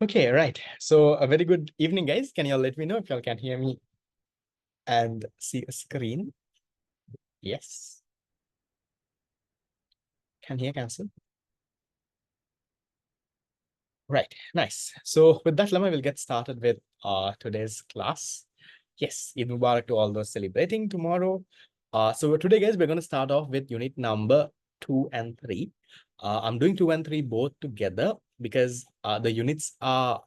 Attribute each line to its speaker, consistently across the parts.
Speaker 1: Okay, right. So a very good evening, guys. Can y'all let me know if y'all can hear me and see a screen? Yes. Can hear, cancel. Right, nice. So with that, Lama, we'll get started with today's class. Yes, Eid Mubarak to all those celebrating tomorrow. So today, guys, we're going to start off with unit number 2 and 3. I'm doing 2 and 3 both together because the units are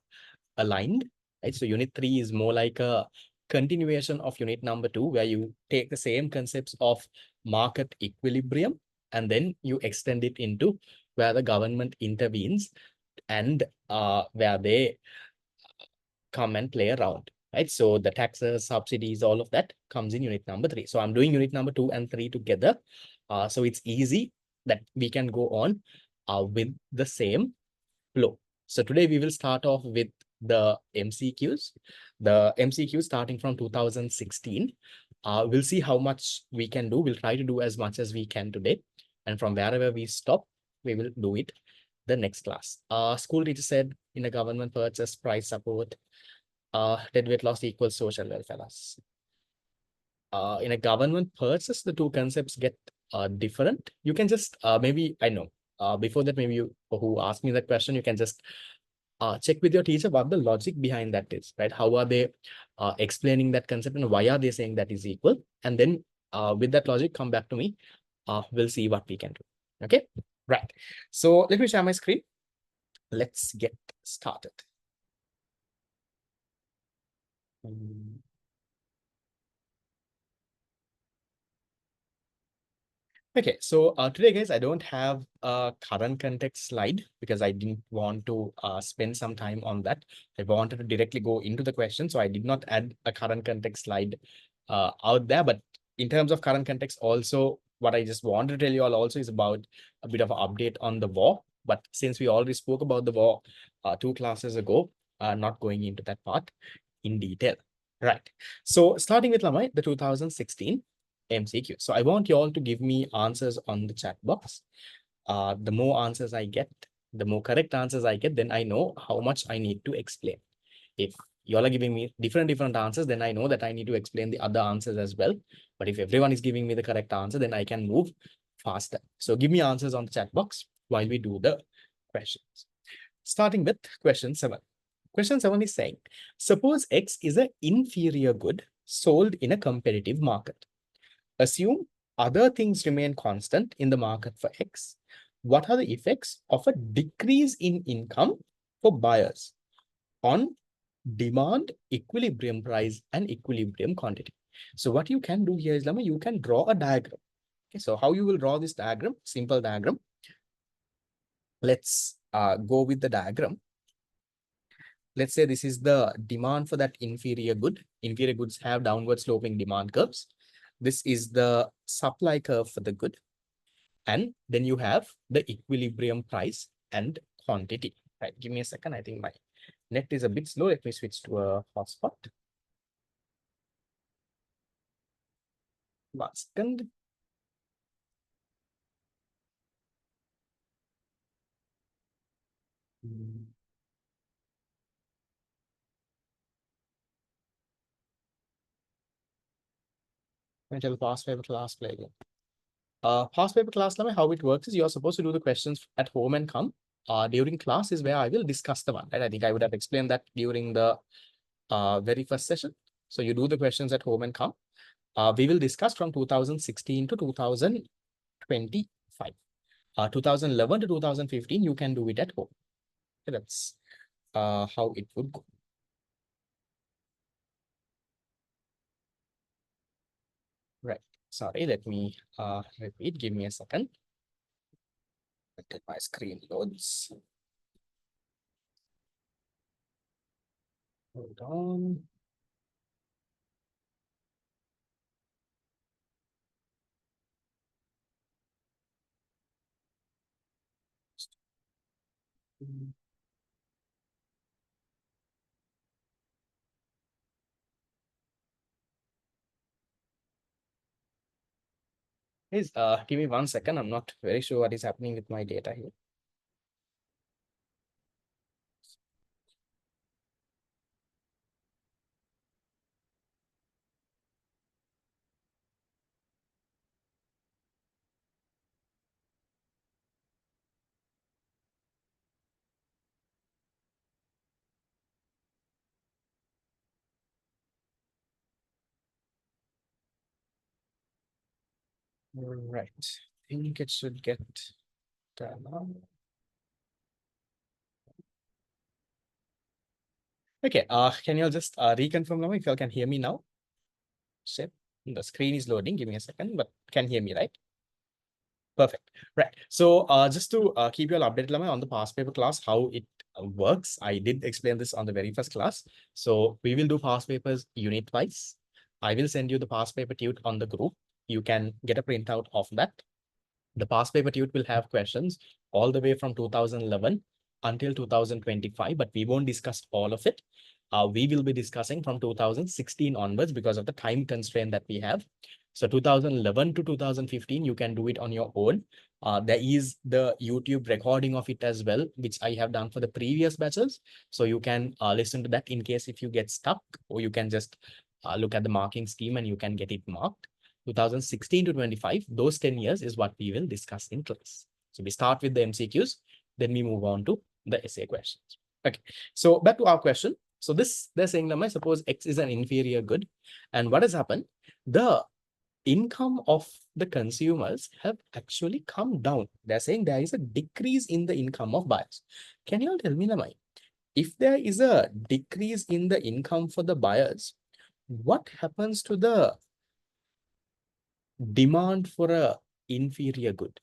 Speaker 1: aligned, right? So unit 3 is more like a continuation of unit number 2, where you take the same concepts of market equilibrium and then you extend it into where the government intervenes and where they come and play around, right? So the taxes, subsidies, all of that comes in unit number 3. So I'm doing unit number 2 and 3 together. So it's easy that we can go on with the same flow. So today we will start off with the MCQs. The MCQs starting from 2016. We'll see how much we can do. We'll try to do as much as we can today. And from wherever we stop, we will do it the next class. School teacher said in a government purchase, price support, dead weight loss equals social welfare loss. In a government purchase, the two concepts get different. You can just maybe, I know, before that, maybe you who asked me that question, you can just check with your teacher what the logic behind that is, right? How are they explaining that concept and why are they saying that is equal? And then with that logic, come back to me. We'll see what we can do. Okay, right. So let me share my screen. Let's get started. Okay, so today, guys, I don't have a current context slide because I didn't want to spend some time on that. I wanted to directly go into the question, so I did not add a current context slide out there. But in terms of current context, also, what I just want to tell you all also is about a bit of an update on the war. But since we already spoke about the war 2 classes ago, not going into that part in detail. Right. So starting with Lamai, the 2016 MCQ. So I want you all to give me answers on the chat box. The more answers I get, the more correct answers I get, then I know how much I need to explain. If you all are giving me different answers, then I know that I need to explain the other answers as well. But if everyone is giving me the correct answer, then I can move faster. So give me answers on the chat box while we do the questions. Starting with question 7. Question 7 is saying, suppose X is an inferior good sold in a competitive market. Assume other things remain constant in the market for X. What are the effects of a decrease in income for buyers on demand, equilibrium price, and equilibrium quantity? So what you can do here is, Lama, you can draw a diagram. Okay, so how you will draw this diagram? Simple diagram. Let's go with the diagram. Let's say this is the demand for that inferior good. Inferior goods have downward sloping demand curves. This is the supply curve for the good. And then you have the equilibrium price and quantity. Right, give me a second. I think my net is a bit slow. Let me switch to a hotspot. 1 second. Until past paper class play again. Past paper class, how it works is you're supposed to do the questions at home and come. During class is where I will discuss the one. Right? I think I would have explained that during the very first session. So you do the questions at home and come. We will discuss from 2016 to 2025. 2011 to 2015, you can do it at home. Okay, that's how it would go. Right. Sorry, let me repeat. Give me a second. Get my screen loads. Hold on. Please give me 1 second. I'm not very sure what is happening with my data here. Right. I think it should get done now. Okay, can you all just reconfirm now if you all can hear me now? Shit, the screen is loading. Give me a second, but can hear me, right? Perfect. Right. So just to keep you all updated Lama, on the past paper class, how it works, I did explain this on the very first class. So we will do past papers unit wise. I will send you the past paper tute on the group. You can get a printout of that. The past paper tute will have questions all the way from 2011 until 2025, but we won't discuss all of it. We will be discussing from 2016 onwards because of the time constraint that we have. So 2011 to 2015, you can do it on your own. There is the YouTube recording of it as well, which I have done for the previous batches. So you can listen to that in case if you get stuck, or you can just look at the marking scheme and you can get it marked. 2016 to 25, those 10 years is what we will discuss in class. So we start with the MCQs, then we move on to the essay questions. Okay, so back to our question. So this, they're saying, I suppose X is an inferior good. And what has happened? The income of the consumers have actually come down. They're saying there is a decrease in the income of buyers. Can you all tell me, Lamai, if there is a decrease in the income for the buyers, what happens to the demand for a inferior good?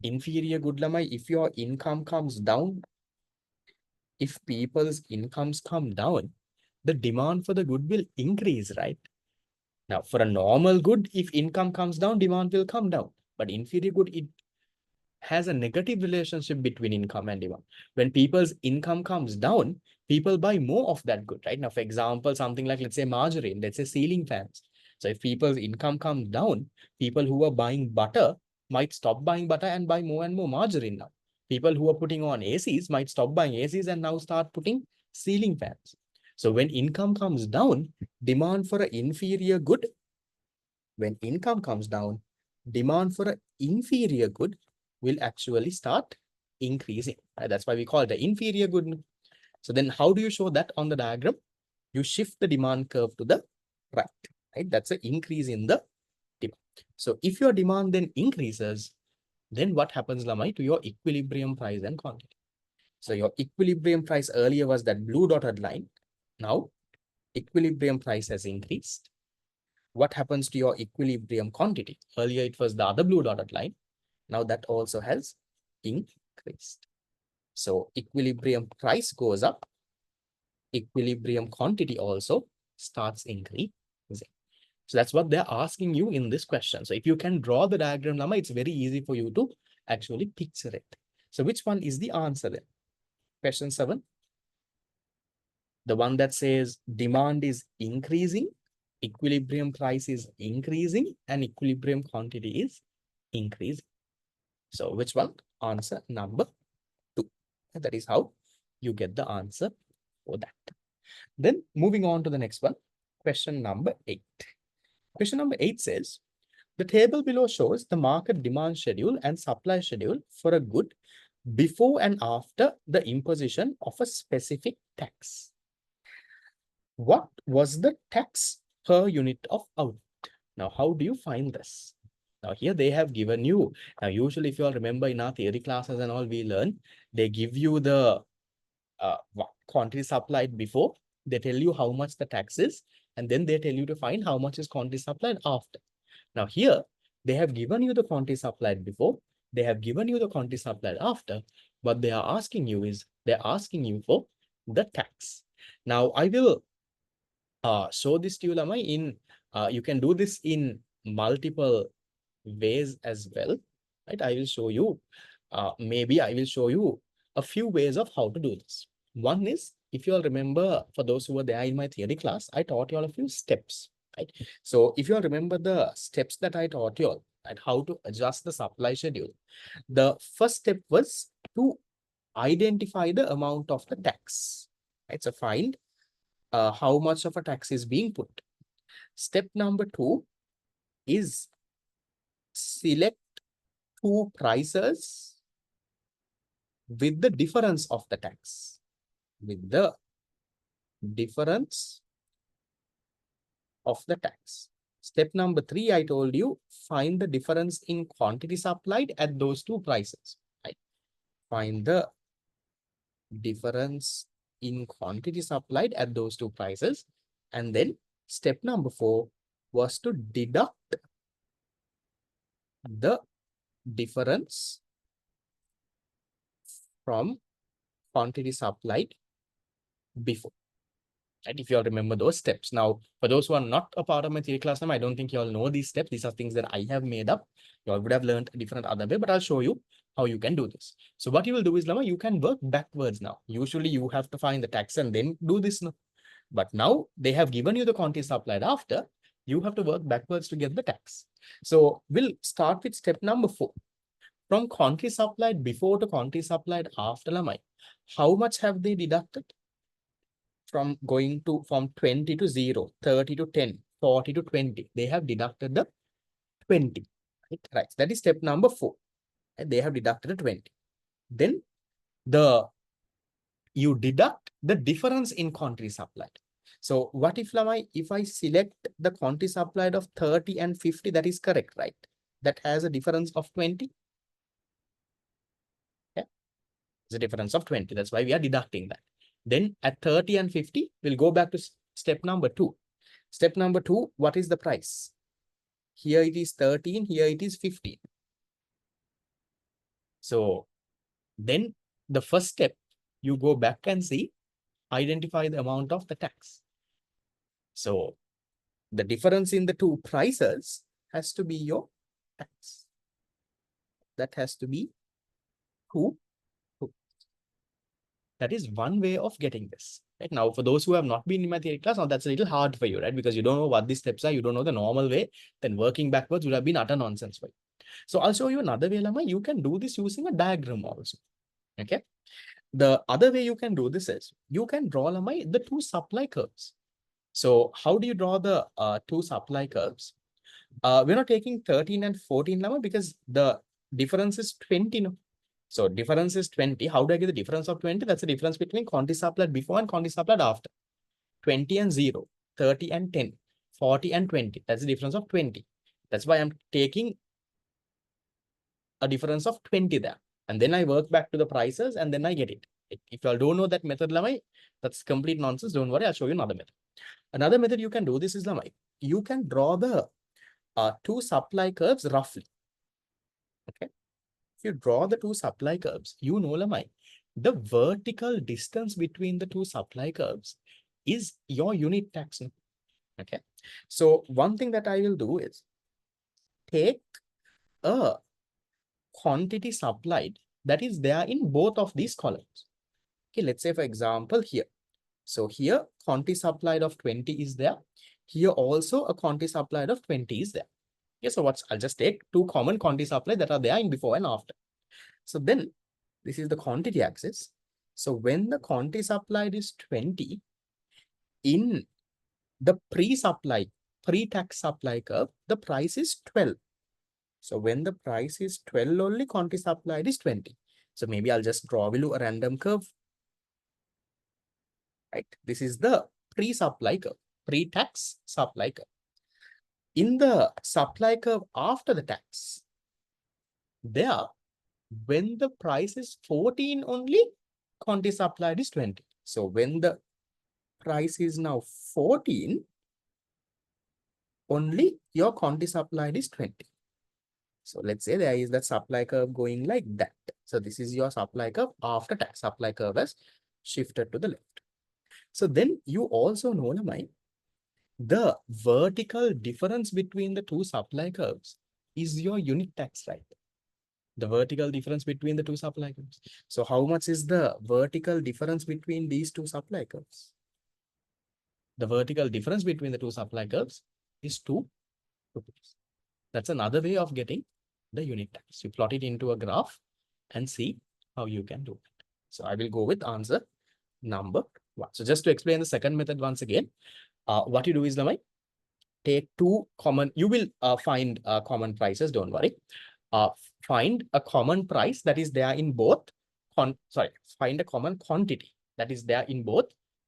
Speaker 1: Inferior good, Lamai, if your income comes down, if people's incomes come down, the demand for the good will increase, right? Now, for a normal good, if income comes down, demand will come down. But inferior good, it has a negative relationship between income and demand. When people's income comes down, people buy more of that good, right? Now, for example, something like, let's say margarine, let's say ceiling fans. So if people's income comes down, people who are buying butter might stop buying butter and buy more and more margarine now. People who are putting on ACs might stop buying ACs and now start putting ceiling fans. So when income comes down, demand for an inferior good, when income comes down, demand for an inferior good will actually start increasing. Right? That's why we call it the inferior good. So then how do you show that on the diagram? You shift the demand curve to the right. Right? That's an increase in the demand. So if your demand then increases, then what happens, Lamai, to your equilibrium price and quantity? So your equilibrium price earlier was that blue dotted line. Now equilibrium price has increased. What happens to your equilibrium quantity? Earlier it was the other blue dotted line. Now that also has increased. So equilibrium price goes up. Equilibrium quantity also starts increasing. So that's what they're asking you in this question. So if you can draw the diagram, Lama, it's very easy for you to actually picture it. So which one is the answer then? Question 7. The one that says demand is increasing, equilibrium price is increasing, and equilibrium quantity is increasing. So which one? Answer number 2. That is how you get the answer for that. Then moving on to the next one, question number 8. Question number 8 says, the table below shows the market demand schedule and supply schedule for a good before and after the imposition of a specific tax. What was the tax per unit of output? Now, how do you find this? Now, here they have given you. Now, usually, if you all remember in our theory classes and all we learn, they give you the quantity supplied before. They tell you how much the tax is, and then they tell you to find how much is quantity supplied after. Now, here they have given you the quantity supplied before. They have given you the quantity supplied after. What they are asking you is they're asking you for the tax. Now, I will show this to you, Lamai, in you can do this in multiple ways as well, right? I will show you, maybe I will show you a few ways of how to do this. One is, if you all remember, for those who were there in my theory class, I taught you all a few steps, right? So if you all remember the steps that I taught you all, and how to adjust the supply schedule, the first step was to identify the amount of the tax, right? So find how much of a tax is being put. Step number 2 is select two prices with the difference of the tax. With the difference of the tax. Step number 3, I told you, find the difference in quantity supplied at those two prices. Right? Find the difference in quantity supplied at those two prices. And then step number 4 was to deduct the difference from quantity supplied before. Right? If you all remember those steps. Now, for those who are not a part of my theory class, I don't think you all know these steps. These are things that I have made up. You all would have learned a different other way, but I'll show you how you can do this. So what you will do is, Lama, you can work backwards now. Usually you have to find the tax and then do this now. But now they have given you the quantity supplied after, you have to work backwards to get the tax. So we'll start with step number 4. From quantity supplied before to quantity supplied after, Lama, how much have they deducted? From going to from 20 to 0, 30 to 10, 40 to 20, they have deducted the 20. Right. That is step number 4. And they have deducted the 20. Then you deduct the difference in quantity supplied. So what if, Lamai, if I select the quantity supplied of 30 and 50, that is correct, right? That has a difference of 20. Yeah, it's a difference of 20. That's why we are deducting that. Then at 30 and 50, we'll go back to step number 2. Step number 2, what is the price? Here it is 13, here it is 15. So then the first step, you go back and see, identify the amount of the tax. So the difference in the two prices has to be your tax. That has to be 2. That is one way of getting this. Right? Now, for those who have not been in my theory class, now that's a little hard for you, right? Because you don't know what these steps are, you don't know the normal way, then working backwards would have been utter nonsense for you. So I'll show you another way, Lama. You can do this using a diagram also. Okay. The other way you can do this is, you can draw, Lama, the two supply curves. So how do you draw the two supply curves? We're not taking 13 and 14, Lama, because the difference is 20. No? So difference is 20. How do I get the difference of 20? That's the difference between quantity supplied before and quantity supplied after. 20 and 0, 30 and 10, 40 and 20. That's the difference of 20. That's why I'm taking a difference of 20 there. And then I work back to the prices and then I get it. If you all don't know that method, Lamai, that's complete nonsense. Don't worry, I'll show you another method. Another method you can do this is, Lamai, you can draw the two supply curves roughly. Okay. If you draw the two supply curves, you know, Lamai, the vertical distance between the two supply curves is your unit tax. Okay. So one thing that I will do is take a quantity supplied that is there in both of these columns. Okay, let's say for example here. So here quantity supplied of 20 is there. Here also a quantity supplied of 20 is there. Okay, so I'll just take two common quantity supplied that are there in before and after. So then this is the quantity axis. So when the quantity supplied is 20, in the pre-tax supply curve, the price is 12. So when the price is 12 only, quantity supplied is 20. So maybe I'll just draw below a random curve. Right. This is the pre-supply curve, pre-tax supply curve. In the supply curve after the tax, there, when the price is 14 only, quantity supplied is 20. So when the price is now 14, only your quantity supplied is 20. So let's say there is that supply curve going like that. So this is your supply curve after tax. Supply curve has shifted to the left. So then you also know, the vertical difference between the two supply curves is your unit tax, right? The vertical difference between the two supply curves. So how much is the vertical difference between these two supply curves? The vertical difference between the two supply curves is 2 rupees. That's another way of getting the unit tax. You plot it into a graph and see how you can do it. So I will go with answer number 1. So just to explain the second method once again, what you do is, Lamai, take two common, you will find common prices, don't worry. Find a common price that is there in both, find a common quantity that is there in both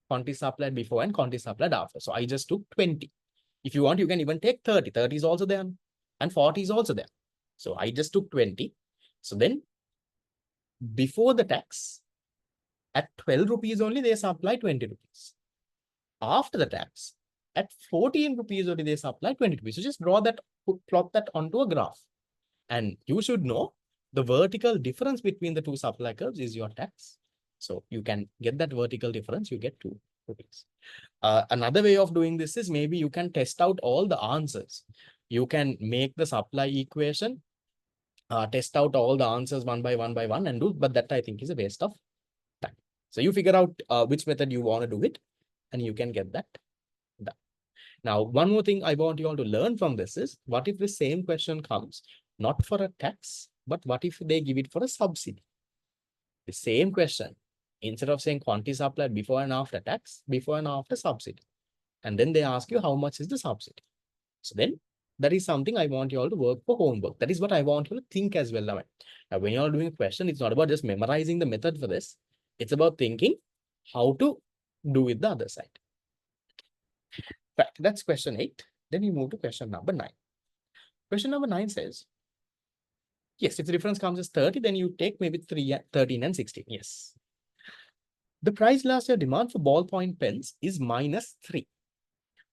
Speaker 1: quantity supplied before and quantity supplied after. So I just took 20. If you want, you can even take 30. 30 is also there and 40 is also there. So I just took 20. So then before the tax, at 12 rupees only, they supply 20 rupees. After the tax, at 14 rupees only, they supply 20 rupees. So just draw that, plot that onto a graph. And you should know the vertical difference between the two supply curves is your tax. So you can get that vertical difference, you get 2 rupees. Another way of doing this is maybe you can test out all the answers. You can make the supply equation, test out all the answers one by one and do, but that I think is a waste of time. So you figure out which method you want to do it and you can get that done. Now, one more thing I want you all to learn from this is, what if the same question comes not for a tax, but what if they give it for a subsidy? The same question, instead of saying quantity supplied before and after tax, before and after subsidy. And then they ask you how much is the subsidy. So then that is something I want you all to work for homework. That is what I want you to think as well. Now, when you're doing a question, it's not about just memorizing the method for this. It's about thinking how to do it the other side. Right, that's question 8. Then you move to question number 9. Question number 9 says, yes, if the difference comes as 30, then you take maybe 13 and 16. Yes. The price last year demand for ballpoint pens is -3.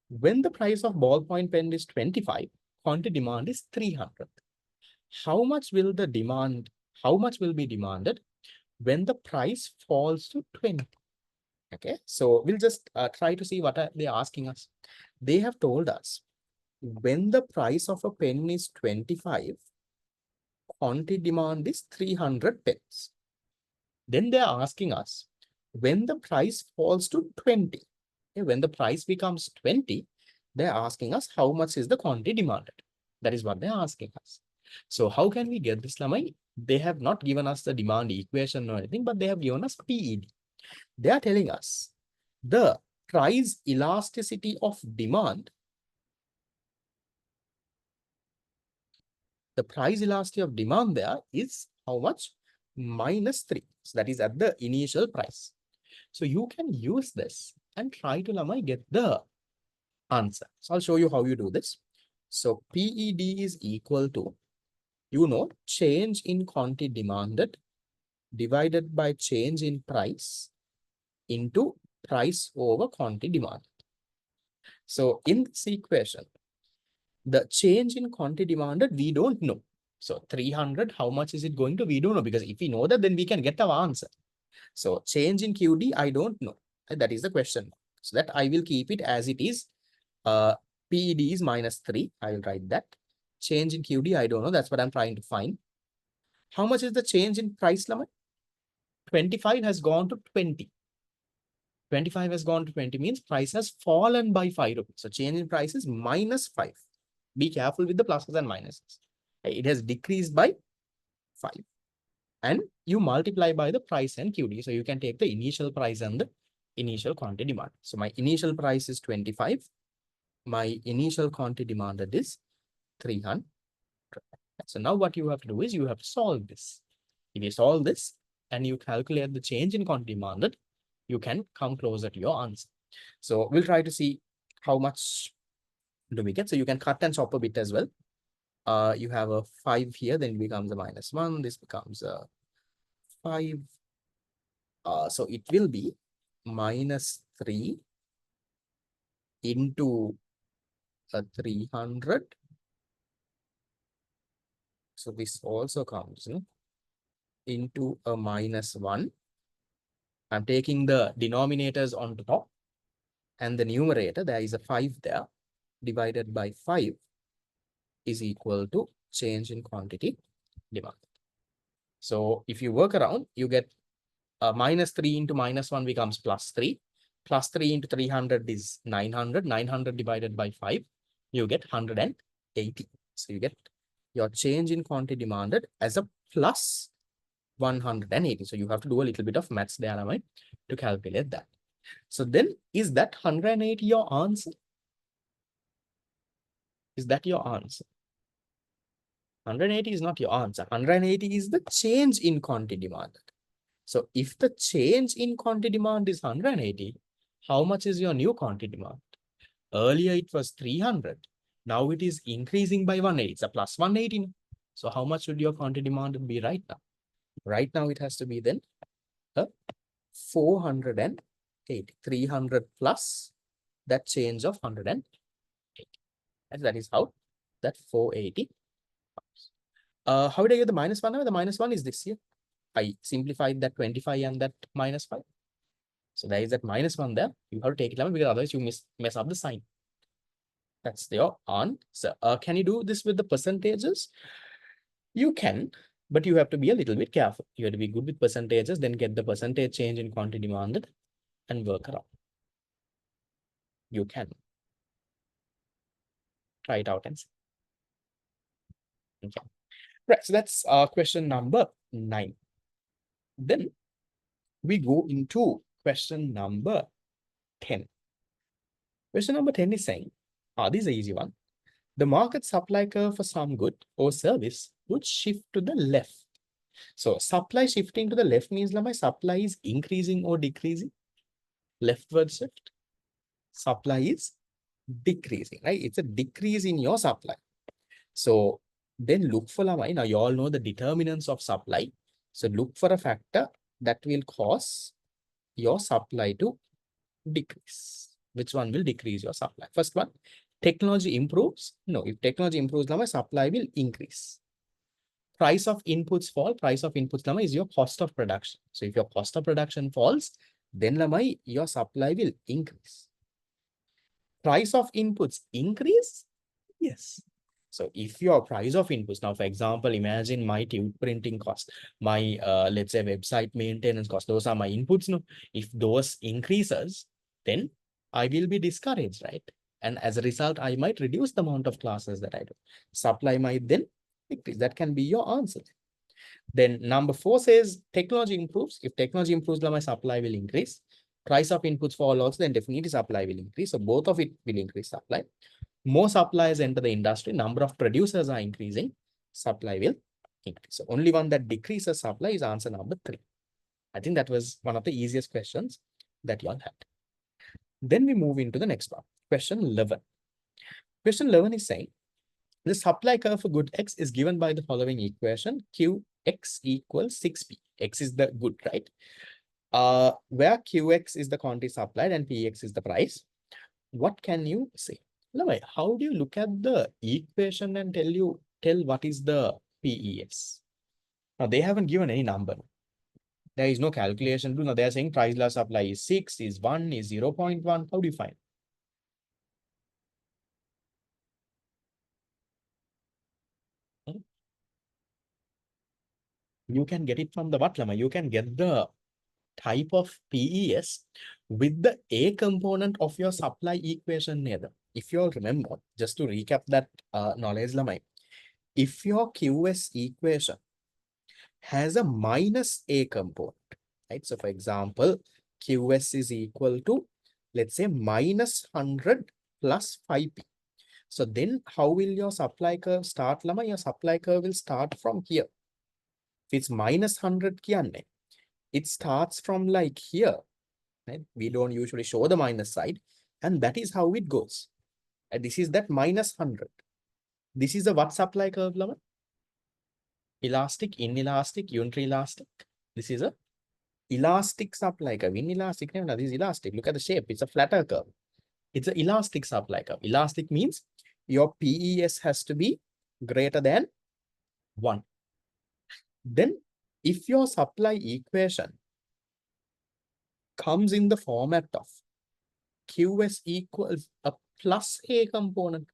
Speaker 1: When the price of ballpoint pen is 25, quantity demand is 300. How much will be demanded when the price falls to 20? Okay, so we'll just try to see what are they asking us. They have told us when the price of a pen is 25, quantity demand is 300 pens. Then they're asking us when the price falls to 20. Okay, when the price becomes 20, they're asking us how much is the quantity demanded. That is what they're asking us. So how can we get this, Lamai? They have not given us the demand equation or anything, but they have given us PED. They are telling us the price elasticity of demand, the price elasticity of demand there is how much? -3. So that is at the initial price. So you can use this and try to, Lamai, get the answer. So I'll show you how you do this. So PED is equal to, change in quantity demanded divided by change in price into price over quantity demanded. So in this equation, the change in quantity demanded, we don't know. So 300, how much is it going to? We don't know, because if we know that, then we can get our answer. So change in QD, I don't know. That is the question. So that I will keep it as it is. PED is -3. I will write that. Change in QD, I don't know. That's what I'm trying to find. How much is the change in price limit? 25 has gone to 20. 25 has gone to 20 means price has fallen by 5 rupees. So change in price is -5. Be careful with the pluses and minuses. It has decreased by 5. And you multiply by the price and QD. So you can take the initial price and the initial quantity demand. So my initial price is 25. My initial quantity demanded is 300. So now what you have to do is you have to solve this. If you solve this and you calculate the change in quantity demanded, you can come closer to your answer. So we'll try to see how much do we get. So you can cut and chop a bit as well. You have a 5 here, then it becomes a -1. This becomes a 5. So it will be -3 into a 300. So this also comes into a -1. I'm taking the denominators on top and the numerator, there is a 5 there, divided by 5 is equal to change in quantity demand. So if you work around, you get -3 into -1 becomes +3. +3 into 300 is 900. 900 divided by 5, you get 180. So you get your change in quantity demanded as a plus 180. So you have to do a little bit of maths there, right, to calculate that. So then is that 180 your answer? Is that your answer? 180 is not your answer. 180 is the change in quantity demanded. So if the change in quantity demand is 180, how much is your new quantity demand? Earlier it was 300. Now it is increasing by 180. It's a plus 180. So how much would your quantity demand be right now? Right now it has to be then 480. 300 plus that change of 180. And that is how that 480. How did I get the minus 1 now? The minus 1 is this here. I simplified that 25 and that minus 5. So there is that minus 1 there. You have to take it out because otherwise you mess up the sign. That's your answer. Can you do this with the percentages? You can, but you have to be a little bit careful. You have to be good with percentages, then get the percentage change in quantity demanded and work around. You can try it out and see. Okay. Right, so that's question number 9. Then we go into question number 10. Question number 10 is saying, this is an easy one. The market supply curve for some good or service would shift to the left. So supply shifting to the left means my supply is increasing or decreasing. Leftward shift. Supply is decreasing, right? It's a decrease in your supply. So then look for now you all know the determinants of supply. So look for a factor that will cause your supply to decrease. Which one will decrease your supply? First one, technology improves. No, if technology improves, my supply will increase. Price of inputs fall. Price of inputs is your cost of production. So if your cost of production falls, then your supply will increase. Price of inputs increase? Yes. So if your price of inputs, now for example, imagine my tube printing cost, my let's say website maintenance cost, those are my inputs. No, if those increases, then I will be discouraged, right? And as a result, I might reduce the amount of classes that I do. Supply might then increase. That can be your answer. Then number 4 says technology improves. If technology improves, then my supply will increase. Price of inputs fall also, then definitely supply will increase. So both of it will increase supply. More suppliers enter the industry, number of producers are increasing, supply will increase. So only one that decreases supply is answer number 3. I think that was one of the easiest questions that you all had. Then we move into the next one. Question 11. Question 11 is saying, the supply curve for good X is given by the following equation, Qx equals 6P. X is the good, right? Where Qx is the quantity supplied and Px is the price. What can you say? How do you look at the equation and tell what is the PES? Now, they haven't given any number. There is no calculation. Now, they are saying price loss supply is 6, is 1, is 0.1. How do you find? You can get it from the what, Lama? You can get the type of PES with the A component of your supply equation neither. If you all remember, just to recap that knowledge, Lama, if your QS equation has a minus A component, right? So for example, QS is equal to, let's say, minus 100 plus 5P. So then how will your supply curve start, Lama? Your supply curve will start from here. If it's minus 100, it starts from like here. Right? We don't usually show the minus side. And that is how it goes. And this is that minus 100. This is the what supply curve, Lama? Elastic, inelastic, unitary elastic. This is a elastic supply curve. Inelastic, no, this is elastic. Look at the shape. It's a flatter curve. It's an elastic supply curve. Elastic means your PES has to be greater than 1. Then if your supply equation comes in the format of QS equals a plus A component,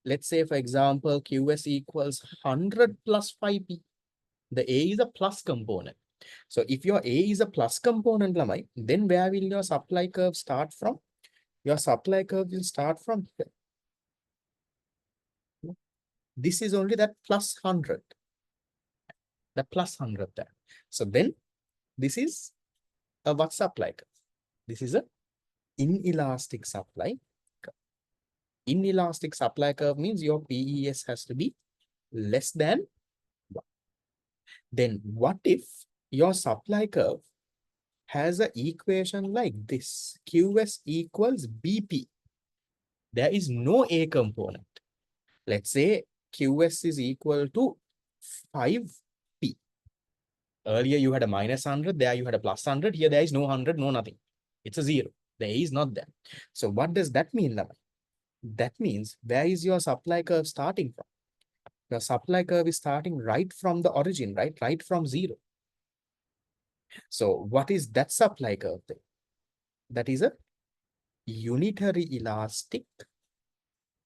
Speaker 1: let's say, for example, QS equals 100 plus 5P. The A is a plus component. So if your A is a plus component, then where will your supply curve start from? Your supply curve will start from here. This is only that plus 100. The plus 100 there. So then this is a what supply curve? This is a inelastic supply curve. Inelastic supply curve means your PES has to be less than 1. Then what if your supply curve has an equation like this? QS equals BP. There is no A component. Let's say QS is equal to 5P. Earlier you had a minus 100, there you had a plus 100. Here there is no 100, no nothing. It's a 0. The A is not there. So what does that mean, Lamai? That means where is your supply curve starting from? The supply curve is starting right from the origin, right? Right from 0. So what is that supply curve then? That is a unitary elastic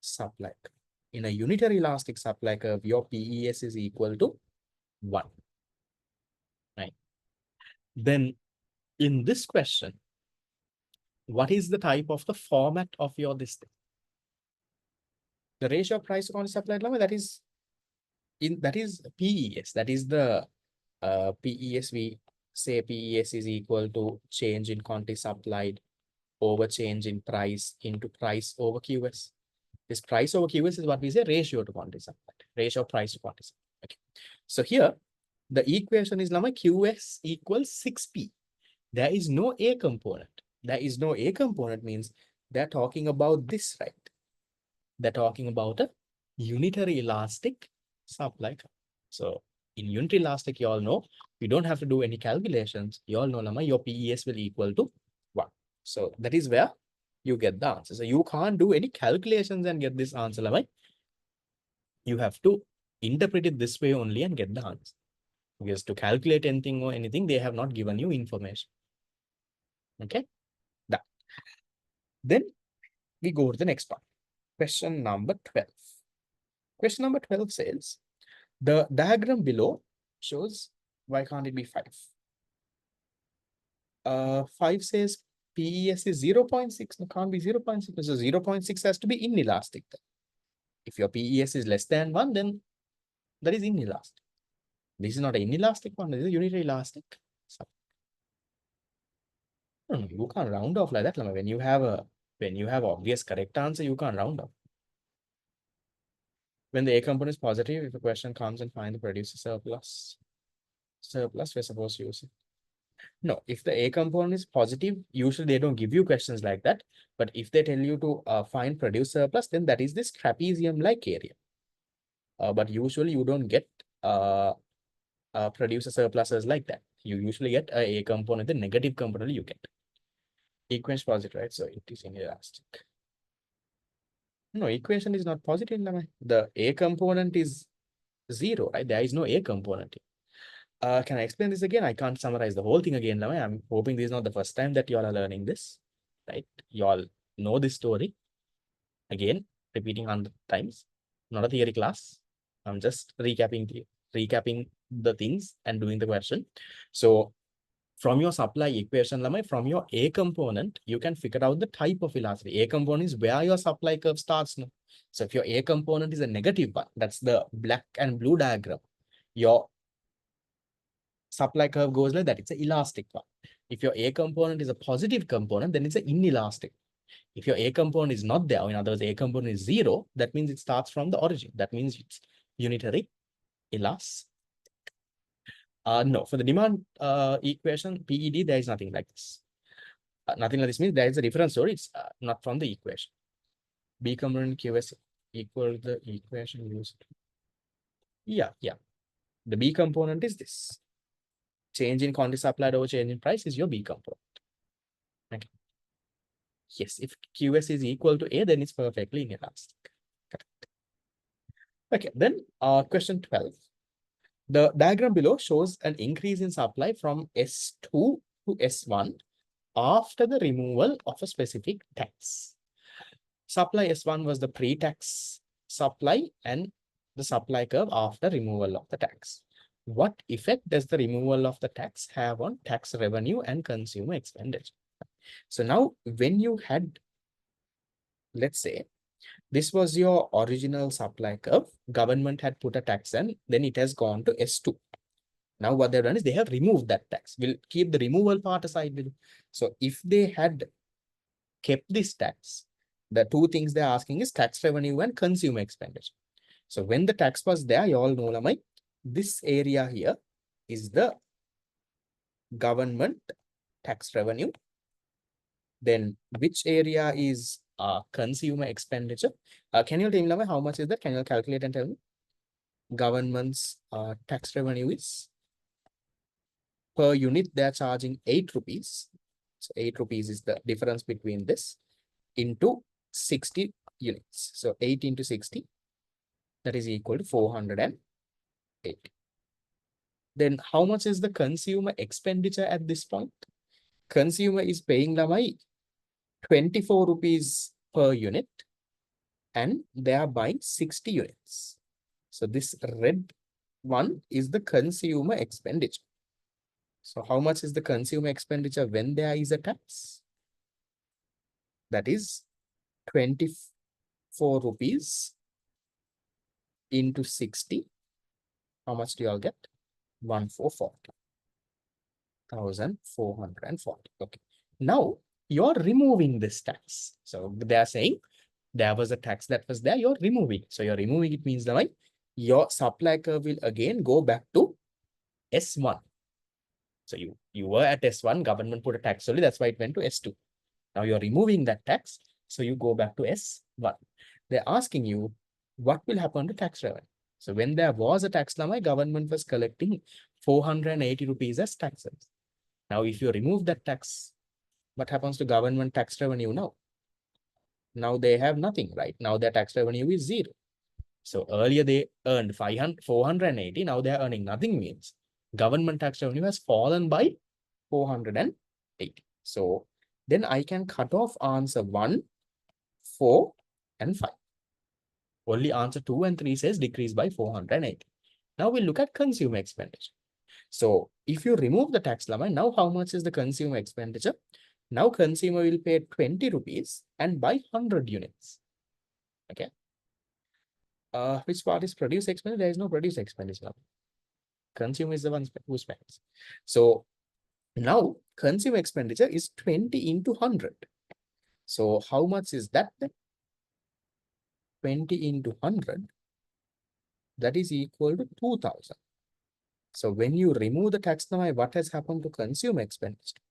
Speaker 1: supply curve. In a unitary elastic supply curve, your PES is equal to 1. Right? Then in this question, what is the type of the format of your this thing? The ratio of price to quantity supplied limit, that is PES. That is the PES. We say PES is equal to change in quantity supplied over change in price into price over QS. This price over QS is what we say ratio to quantity supplied, ratio of price to quantity supplied. Okay. So here, the equation is Lama QS equals 6P. There is no A component. There is no A component means they're talking about this, right? They're talking about a unitary elastic supply curve. So in unitary elastic, you all know, you don't have to do any calculations. You all know, Lama, your PES will equal to 1. So that is where you get the answer. So you can't do any calculations and get this answer, Lama. You have to interpret it this way only and get the answer. Because to calculate anything or anything, they have not given you information. Okay. That. Then we go to the next part. Question number 12. Question number 12 says, the diagram below shows, why can't it be 5? 5 says PES is 0.6. No, can't be 0.6. So 0.6 has to be inelastic. If your PES is less than 1, then that is inelastic. This is not an inelastic one. This is a unitary elastic. So, no, you can't round off like that. When you have obvious correct answer, you can't round off. When the A component is positive, if a question comes and find the producer surplus, we're supposed to use it. No, if the A component is positive, usually they don't give you questions like that. But if they tell you to find produce surplus, then that is this trapezium-like area. But usually you don't get producer surpluses like that. You usually get a component, the negative component you get. Equation positive, right? So it is inelastic. No, equation is not positive. The A component is 0, right? There is no A component. Can I explain this again? I can't summarize the whole thing again. I'm hoping this is not the first time that you all are learning this, right? You all know this story. Again, repeating 100 times. Not a theory class. I'm just recapping the things and doing the question. So from your supply equation, from your A component, you can figure out the type of elasticity. A component is where your supply curve starts now. So if your A component is a negative one, that's the black and blue diagram. Your supply curve goes like that. It's an elastic one. If your A component is a positive component, then it's an inelastic. If your A component is not there, in other words, A component is 0, that means it starts from the origin. That means it's unitary elastic. No, for the demand equation, PED, there is nothing like this. Nothing like this means there is a different story. It's not from the equation. B component QS equal the equation used. Yeah. The B component is this. Change in quantity supplied over change in price is your B component. Okay. Yes, if QS is equal to A, then it's perfectly inelastic. Correct. Okay, then question 12. The diagram below shows an increase in supply from S2 to S1 after the removal of a specific tax. Supply S1 was the pre-tax supply and the supply curve after removal of the tax. What effect does the removal of the tax have on tax revenue and consumer expenditure? So now when you had, let's say, this was your original supply curve, government had put a tax and then it has gone to S2. Now what they've done is they have removed that tax. We'll keep the removal part aside. So if they had kept this tax, the two things they're asking is tax revenue and consumer expenditure. So when the tax was there, you all know, this area here is the government tax revenue. Then which area is consumer expenditure. Can you tell me how much is that? Can you calculate and tell me? Government's tax revenue is per unit, they're charging 8 rupees. So 8 rupees is the difference between this into 60 units. So 8 into 60, that is equal to 408. Then how much is the consumer expenditure at this point? Consumer is paying lamai 24 rupees per unit and they are buying 60 units. So this red one is the consumer expenditure. So how much is the consumer expenditure when there is a tax? That is 24 rupees into 60. How much do you all get? 1,440. 1,440. Okay. Now you're removing this tax. So they are saying there was a tax that was there, you're removing. So you're removing it means that your supply curve will again go back to S1. So you were at S1, government put a tax only, that's why it went to S2. Now you're removing that tax, so you go back to S1. They're asking you, what will happen to tax revenue? So when there was a tax, my government was collecting 480 rupees as taxes. Now, if you remove that tax, what happens to government tax revenue now? Now they have nothing, right? Now their tax revenue is 0. So earlier they earned 480, now they're earning nothing means government tax revenue has fallen by 480. So then I can cut off answer 1, 4, and 5. Only answer 2 and 3 says decrease by 480. Now we'll look at consumer expenditure. So if you remove the tax limit, now how much is the consumer expenditure? Now consumer will pay 20 rupees and buy 100 units. Okay. Which part is produce expenditure? There is no produce expenditure. Consumer is the one who spends. So now consumer expenditure is 20 into 100. So how much is that then? 20 into 100, that is equal to 2,000. So when you remove the tax now, what has happened to consumer expenditure?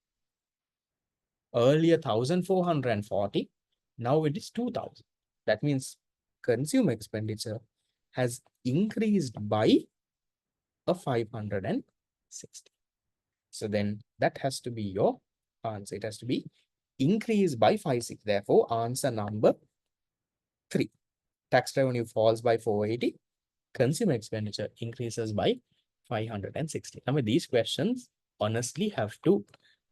Speaker 1: Earlier 1,440, now it is 2,000. That means consumer expenditure has increased by a 560. So then that has to be your answer. It has to be increased by 56. Therefore, answer number 3. Tax revenue falls by 480. Consumer expenditure increases by 560. I mean, these questions honestly have to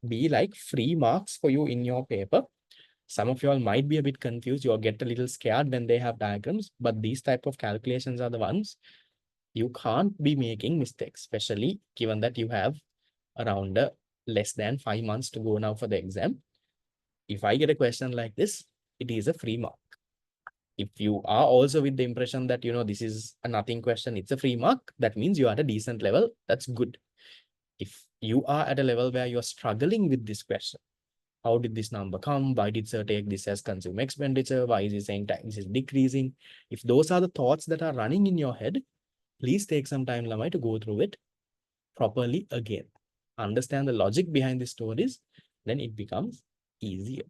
Speaker 1: be like free marks for you in your paper. Some of you all might be a bit confused. You'll get a little scared when they have diagrams, but these type of calculations are the ones you can't be making mistakes, especially given that you have around less than 5 months to go now for the exam. If I get a question like this, it is a free mark. If you are also with the impression that, this is a nothing question, it's a free mark, that means you are at a decent level. That's good. If you are at a level where you're struggling with this question, how did this number come? Why did sir take this as consumer expenditure? Why is he saying this is decreasing? If those are the thoughts that are running in your head, please take some time, Lamai, to go through it properly again. Understand the logic behind the stories, then it becomes easier.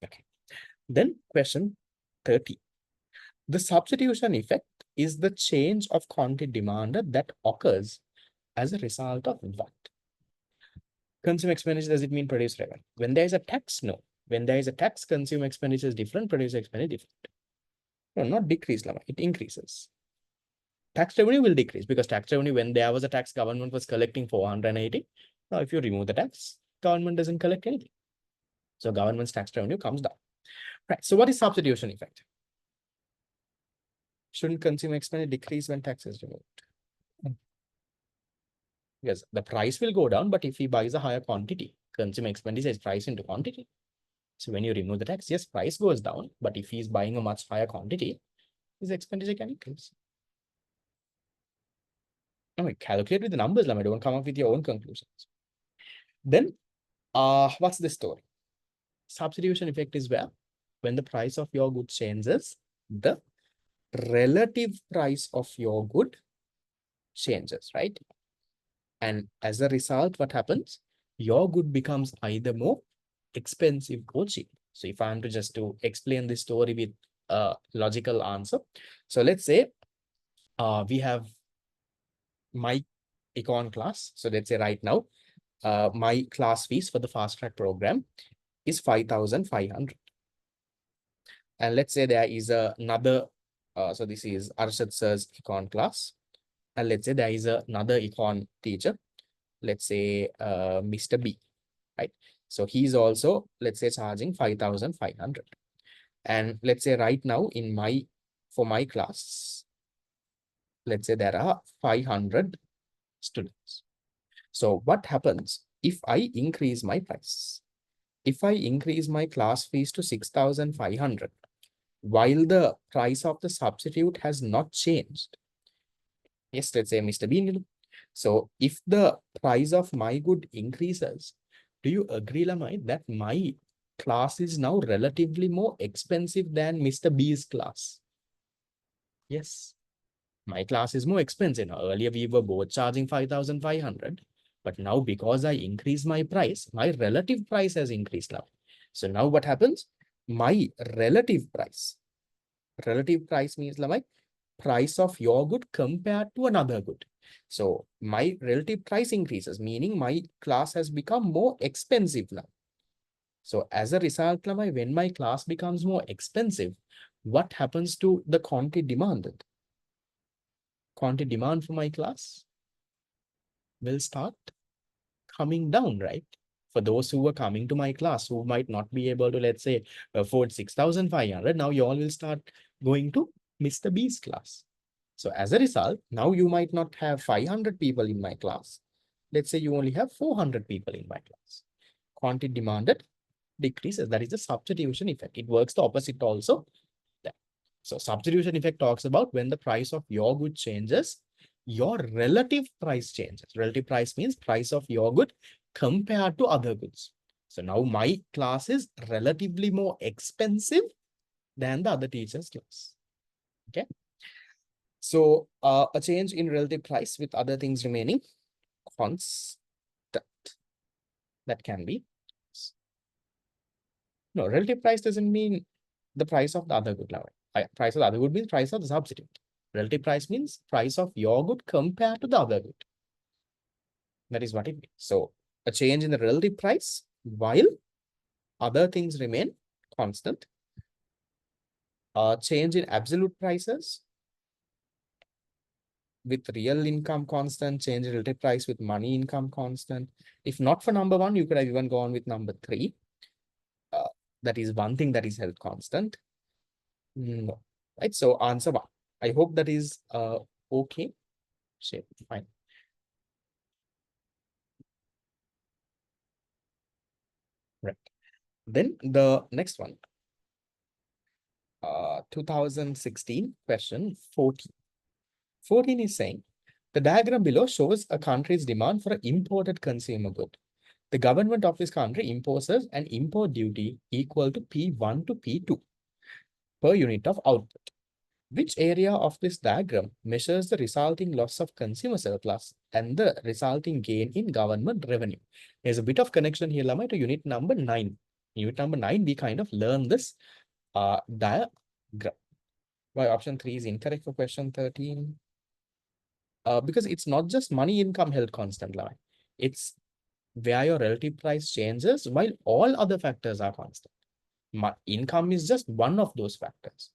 Speaker 1: Okay. Then question 30. The substitution effect is the change of quantity demanded that occurs as a result of what? Consumer expenditure, does it mean produce revenue? When there is a tax, no. When there is a tax, consumer expenditure is different, produce expenditure different. No, not decrease, Lama. It increases. Tax revenue will decrease because tax revenue, when there was a tax, government was collecting 480. Now, if you remove the tax, government doesn't collect anything. So government's tax revenue comes down. Right. So what is substitution effect? Shouldn't consumer expenditure decrease when tax is removed? Yes, the price will go down, but if he buys a higher quantity, consumer expenditure is price into quantity. So when you remove the tax, yes, price goes down, but if he's buying a much higher quantity, his expenditure can increase. No, calculate with the numbers, Lama. Don't come up with your own conclusions. Then, what's the story? Substitution effect is where when the price of your good changes, the relative price of your good changes, right? And as a result, what happens? Your good becomes either more expensive or cheap. So if I'm to just to explain this story with a logical answer. So let's say we have my econ class. So let's say right now, my class fees for the fast track program is 5,500. And let's say there is another, so this is Arshad sir's econ class. And let's say there is another econ teacher, let's say Mr. B, right? So he's also, let's say, charging 5,500. And let's say right now for my class, let's say there are 500 students. So what happens if I increase my price? If I increase my class fees to 6,500, while the price of the substitute has not changed. Yes, let's say Mr. Bean. So if the price of my good increases, do you agree, Lamai, that my class is now relatively more expensive than Mr. B's class? Yes, my class is more expensive now. Earlier, we were both charging 5,500, but now because I increased my price, my relative price has increased now. So now what happens? My relative price means like price of your good compared to another good. So my relative price increases, meaning my class has become more expensive now. So as a result, when my class becomes more expensive, what happens to the quantity demanded? Quantity demand for my class will start coming down, right? For those who are coming to my class who might not be able to, let's say, afford 6,500, now you all will start going to Mr. B's class. So as a result, now you might not have 500 people in my class. Let's say you only have 400 people in my class. Quantity demanded decreases. That is the substitution effect. It works the opposite also. So substitution effect talks about when the price of your good changes, your relative price changes. Relative price means price of your good compared to other goods. So now my class is relatively more expensive than the other teacher's class. Okay. So a change in relative price with other things remaining constant. That can be. No, relative price doesn't mean the price of the other good. Price of the other good means price of the substitute. Relative price means price of your good compared to the other good. That is what it means. So a change in the relative price while other things remain constant. A change in absolute prices with real income constant, change in relative price with money income constant. If not for number one, you could have even gone with number three. That is one thing that is held constant. No. Right. So answer one. I hope that is okay. Shape. Fine. Right. Then the next one. 2016 question 14. 14 is saying the diagram below shows a country's demand for an imported consumer good. The government of this country imposes an import duty equal to P1 to P2 per unit of output. Which area of this diagram measures the resulting loss of consumer surplus and the resulting gain in government revenue? There's a bit of connection here, Lama, to unit number 9. Unit number 9, we kind of learn this diagram. Why option 3 is incorrect for question 13? Because it's not just money income held constant, Lama. It's where your relative price changes while all other factors are constant. Income is just one of those factors.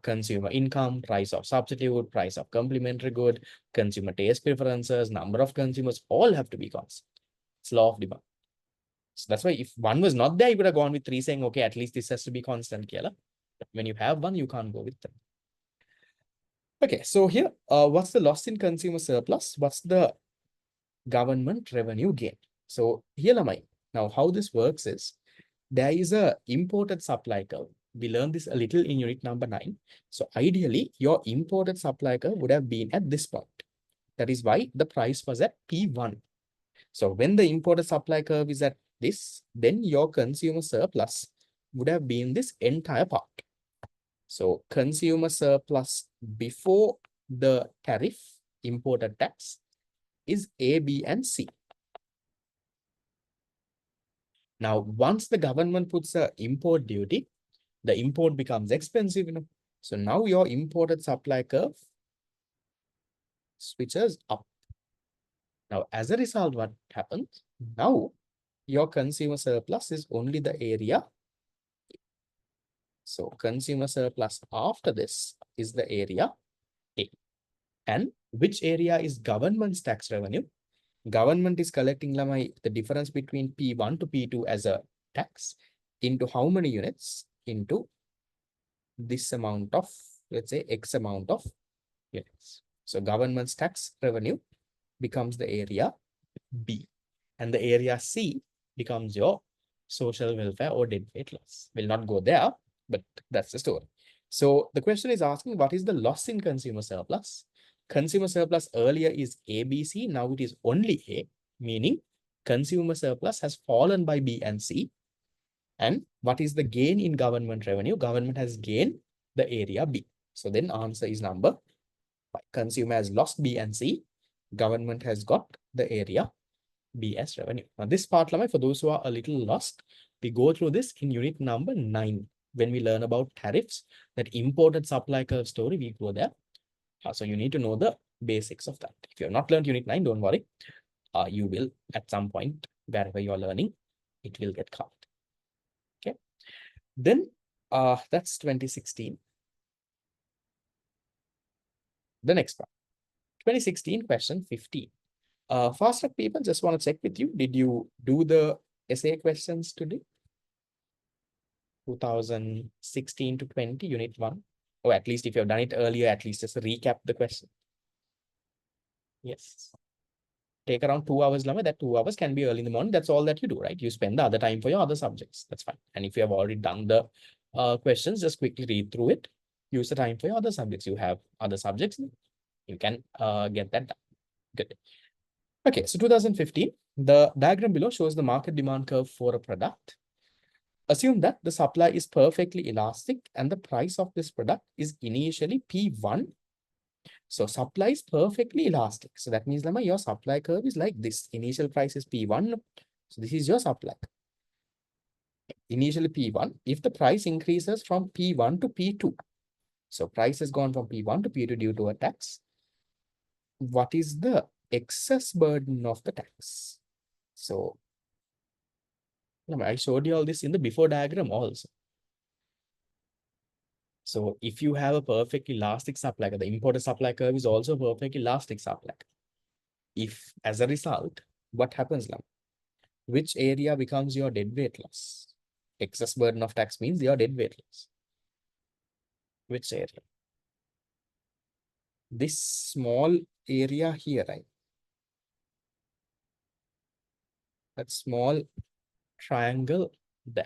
Speaker 1: Consumer income, price of substitute, price of complementary good, consumer taste preferences, number of consumers, all have to be constant. It's law of demand. So that's why if one was not there, you would have gone with 3 saying, okay, at least this has to be constant, Kiela. But when you have one, you can't go with them. Okay, so here, what's the loss in consumer surplus? What's the government revenue gain? So here, Lamai, now how this works is, there is a imported supply curve. We learned this a little in unit number 9. So ideally, your imported supply curve would have been at this point. That is why the price was at P1. So when the imported supply curve is at this, then your consumer surplus would have been this entire part. So consumer surplus before the tariff, imported tax, is A, B, and C. Now, once the government puts a import duty, the import becomes expensive, So now your imported supply curve switches up. Now, as a result, what happens? Now, your consumer surplus is only the area. So consumer surplus after this is the area A. And which area is government's tax revenue? Government is collecting the difference between P1 to P2 as a tax into how many units? Into this amount of, let's say, X amount of units. So government's tax revenue becomes the area B. And the area C becomes your social welfare or dead weight loss. We'll not go there, but that's the story. So the question is asking, what is the loss in consumer surplus? Consumer surplus earlier is ABC, now it is only A, meaning consumer surplus has fallen by B and C. And what is the gain in government revenue? Government has gained the area B. So then answer is number 5. Consumer has lost B and C. Government has got the area B as revenue. Now this part, for those who are a little lost, we go through this in unit number 9 when we learn about tariffs, that imported supply curve story, we go there. So you need to know the basics of that. If you have not learned unit 9, don't worry. You will at some point, wherever you are learning, it will get covered. Okay. Then that's 2016. The next one, 2016 question 15. Fast track people, just want to check with you. Did you do the essay questions today? 2016 to 20, unit 1. Or at least if you have done it earlier, at least just recap the question. Yes. Take around 2 hours, that 2 hours can be early in the morning. That's all that you do, right? You spend the other time for your other subjects. That's fine. And if you have already done the questions, just quickly read through it. Use the time for your other subjects. You have other subjects, you can get that done. Good. Okay, so 2015, the diagram below shows the market demand curve for a product. Assume that the supply is perfectly elastic and the price of this product is initially P1. So supply is perfectly elastic. So that means your supply curve is like this. Initial price is P1. So this is your supply. Initially P1. If the price increases from P1 to P2, so price has gone from P1 to P2 due to a tax, what is the excess burden of the tax? So I showed you all this in the before diagram also. So if you have a perfect elastic supply, the imported supply curve is also perfect elastic supply. If as a result, what happens now? Which area becomes your dead weight loss? Excess burden of tax means your dead weight loss. Which area? This small area here, right? That small triangle there.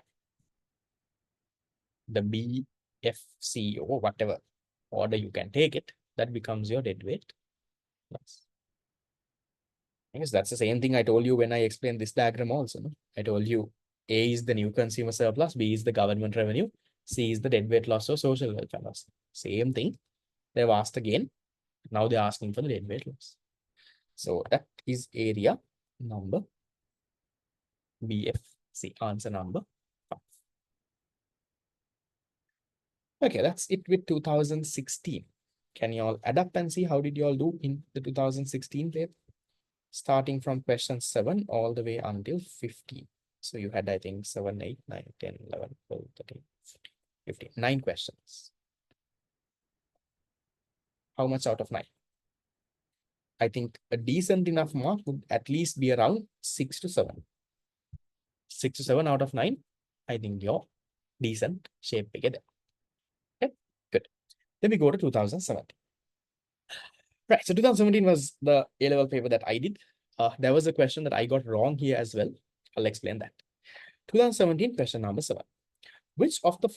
Speaker 1: The BFC or whatever order you can take it, that becomes your dead weight loss. I guess that's the same thing I told you when I explained this diagram also. No? I told you A is the new consumer surplus, B is the government revenue, C is the dead weight loss or social welfare loss. Same thing. They've asked again. Now they're asking for the dead weight loss. So that is area number BFC, answer number 5. Okay, that's it with 2016. Can you all add up and see how did you all do in the 2016 paper? Starting from question 7 all the way until 15. So you had, I think, 7, 8, 9, 10, 11, 12, 13, 14, 15, 9 questions. How much out of 9? I think a decent enough mark would at least be around 6 to 7. 6 to 7 out of 9. I think you're decent shape together. Okay, good. Then we go to 2017. Right, so 2017 was the A-level paper that I did. There was a question that I got wrong here as well. I'll explain that. 2017 question number 7. Which of the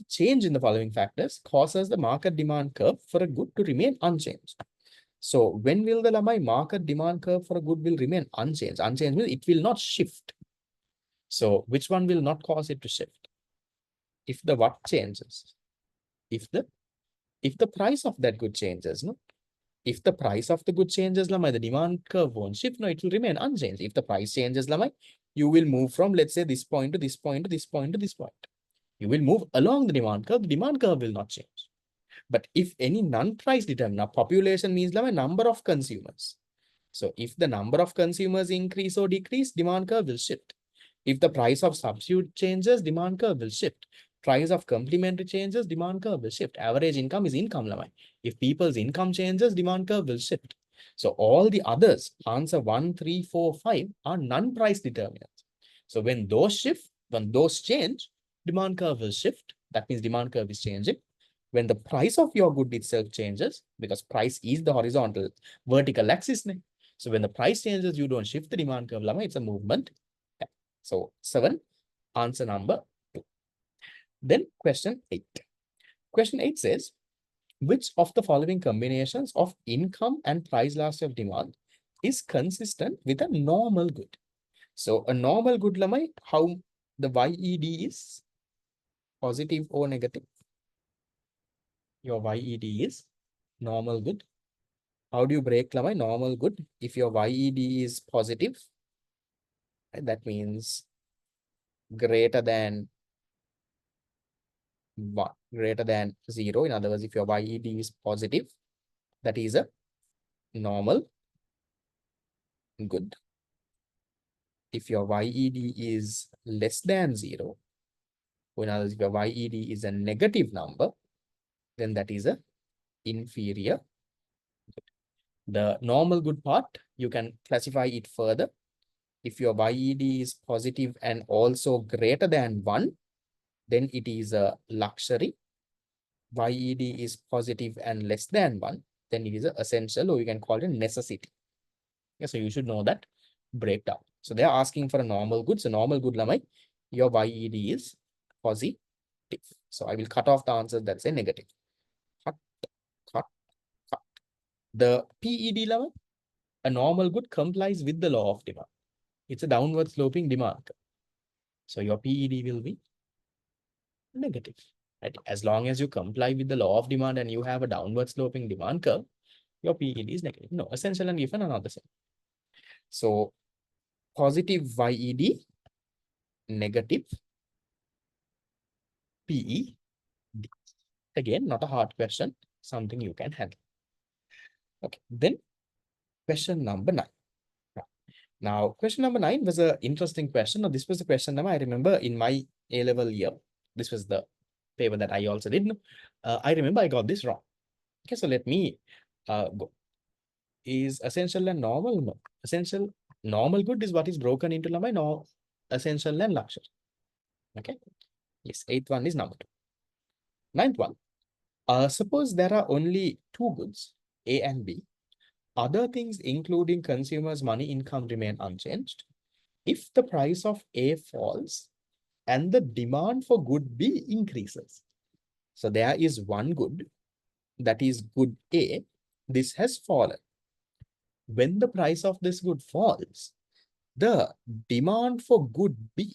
Speaker 1: change in the following factors causes the market demand curve for a good to remain unchanged? So when will the market demand curve for a good will remain unchanged? Unchanged means it will not shift. So which one will not cause it to shift? If the what changes? If the price of that good changes, no? If the price of the good changes, lamai, the demand curve won't shift. No, it will remain unchanged. If the price changes, lamai, you will move from, let's say, this point to this point to this point to this point. You will move along the demand curve. The demand curve will not change. But if any non-price determinant, population means lamai, number of consumers. So if the number of consumers increase or decrease, demand curve will shift. If the price of substitute changes, demand curve will shift. Price of complementary changes, demand curve will shift. Average income is income line. If people's income changes, demand curve will shift. So all the others, answer 1, 3, 4, 5 are non-price determinants. So when those shift, when those change, demand curve will shift. That means demand curve is changing. When the price of your good itself changes, because price is the horizontal vertical axis. So when the price changes, you don't shift the demand curve, it's a movement. So 7, answer number 2. Then question 8. Question 8 says, which of the following combinations of income and price elasticity of demand is consistent with a normal good? So a normal good, how the YED is positive or negative? Your YED is normal good. How do you break normal good? If your YED is positive, that means greater than 1, greater than 0. In other words, if your YED is positive, that is a normal good. If your YED is less than 0, in other words, if your YED is a negative number, then that is a inferior good. The normal good part, you can classify it further. If your YED is positive and also greater than 1, then it is a luxury. YED is positive and less than 1, then it is an essential, or you can call it a necessity. Yeah, so you should know that breakdown. So they are asking for a normal good. So normal good, your YED is positive. So I will cut off the answers that say negative. Cut, cut, cut. The PED level, a normal good complies with the law of demand. It's a downward sloping demand. So your PED will be negative. Right? As long as you comply with the law of demand and you have a downward sloping demand curve, your PED is negative. No, essential and given are not the same. So positive YED, negative PED. Again, not a hard question, something you can handle. Okay, then question number 9. Now, question number 9 was an interesting question. Now, this was the question I remember in my A-level year. This was the paper that I also did. I remember I got this wrong. Okay, so let me go. Is essential and normal? No. Essential, normal good is what is broken into no, essential and luxury. Okay. Yes, 8th one is number 2. 9th one. Suppose there are only 2 goods, A and B. Other things, including consumers' money income, remain unchanged. If the price of A falls and the demand for good B increases. So there is one good, that is good A. This has fallen. When the price of this good falls, the demand for good B,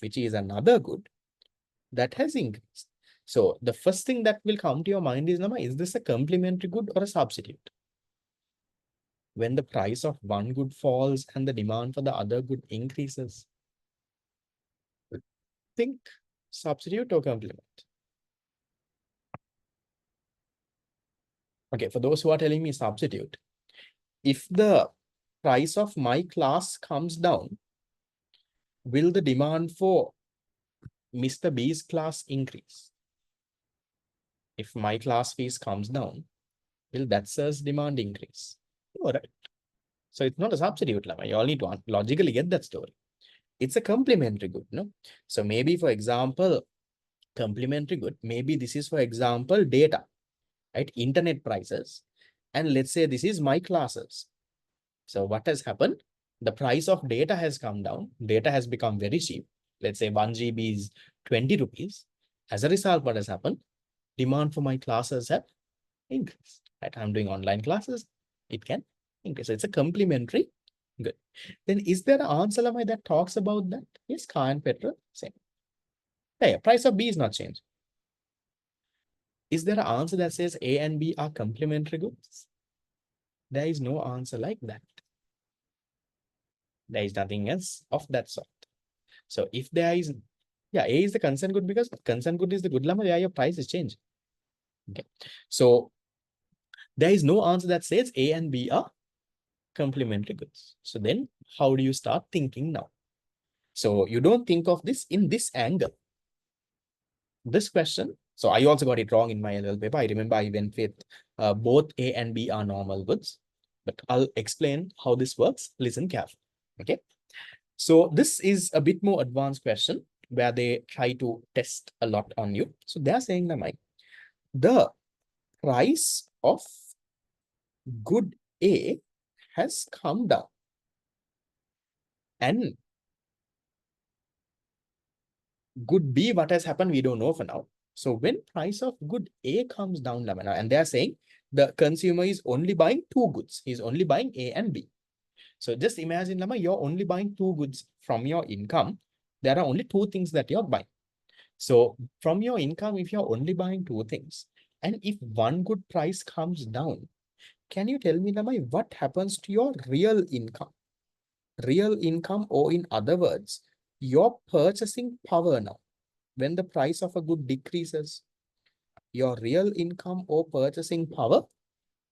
Speaker 1: which is another good, that has increased. So the first thing that will come to your mind is this a complementary good or a substitute? When the price of one good falls and the demand for the other good increases, think substitute or complement. Okay, for those who are telling me substitute, if the price of my class comes down, will the demand for Mr. B's class increase? If my class fees comes down, will that sir's demand increase? All right. So it's not a substitute. You all need to logically get that story. It's a complementary good, no? So maybe, for example, complementary good, maybe this is, for example, data, right? Internet prices. And let's say this is my classes. So what has happened? The price of data has come down. Data has become very cheap. Let's say 1 GB is 20 rupees. As a result, what has happened? Demand for my classes have increased. Right? I'm doing online classes. It can increase. So it's a complementary good. Then is there an answer that talks about that? Yes, car and petrol, same. Yeah, price of B is not changed. Is there an answer that says A and B are complementary goods? There is no answer like that. There is nothing else of that sort. So if there is, yeah, A is the concern good because concern good is the good llama where your price is changing. Okay. So there is no answer that says A and B are complementary goods. So then how do you start thinking now? So you don't think of this in this angle. This question, so I also got it wrong in my LL paper. I remember I went with both A and B are normal goods, but I'll explain how this works. Listen carefully. Okay. So this is a bit more advanced question where they try to test a lot on you. So they're saying that the price of good A has come down and good B, what has happened, we don't know for now. So when price of good A comes down, and they are saying the consumer is only buying two goods. He's only buying A and B. So just imagine, Lama, you're only buying two goods from your income. There are only two things that you're buying. So from your income, if you're only buying two things, and if one good price comes down, can you tell me, Lama, what happens to your real income? Real income, or in other words, your purchasing power now. When the price of a good decreases, your real income or purchasing power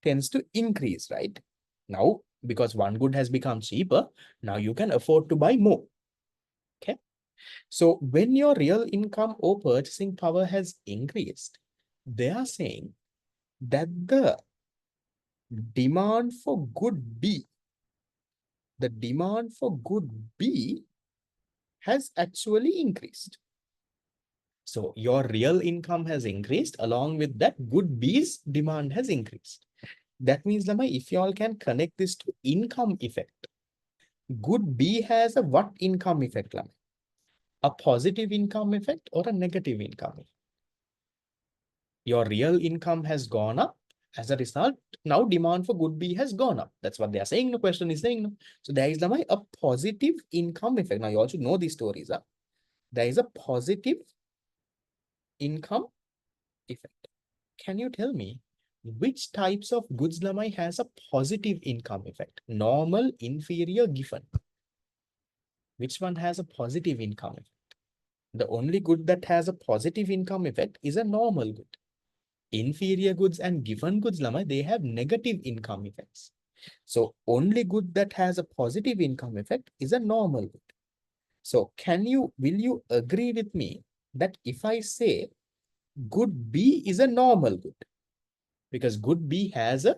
Speaker 1: tends to increase, right? Now, because one good has become cheaper, now you can afford to buy more. Okay. So when your real income or purchasing power has increased, they are saying that the demand for good B, the demand for good B has actually increased. So your real income has increased, along with that good B's demand has increased. That means, Lama, if you all can connect this to income effect, good B has a what income effect, Lama? A positive income effect or a negative income effect? Your real income has gone up. As a result, now demand for good B has gone up. That's what they are saying. The question is saying. No? So there is, Lama, a positive income effect. Now you all should know these stories. Huh? There is a positive income effect. Can you tell me which types of goods, Lamai, has a positive income effect? Normal, inferior, given. Which one has a positive income effect? The only good that has a positive income effect is a normal good. Inferior goods and given goods, Lamai, they have negative income effects. So only good that has a positive income effect is a normal good. So will you agree with me that if I say good B is a normal good, because good B has a,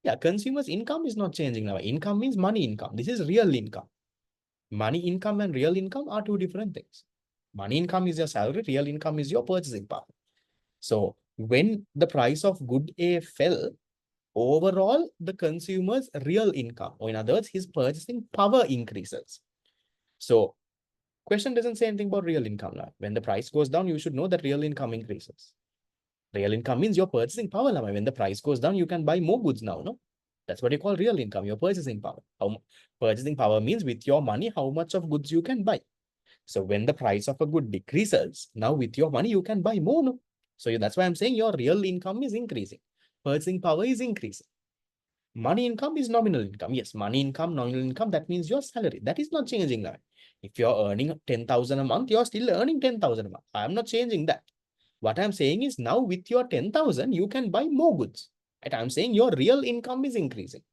Speaker 1: yeah, consumer's income is not changing now. Income means money income. This is real income. Money income and real income are two different things. Money income is your salary, real income is your purchasing power. So when the price of good A fell, overall, the consumer's real income, or in other words, his purchasing power increases. So question doesn't say anything about real income now. When the price goes down, you should know that real income increases. Real income means your purchasing power. When the price goes down, you can buy more goods now, no? That's what you call real income, your purchasing power. Purchasing power means with your money, how much of goods you can buy. So when the price of a good decreases, now with your money, you can buy more, no? So that's why I'm saying your real income is increasing. Purchasing power is increasing. Money income is nominal income. Yes, money income, nominal income, that means your salary. That is not changing now. If you're earning 10,000 a month, you're still earning 10,000 a month. I'm not changing that. What I'm saying is now with your 10,000, you can buy more goods. Right? I'm saying your real income is increasing.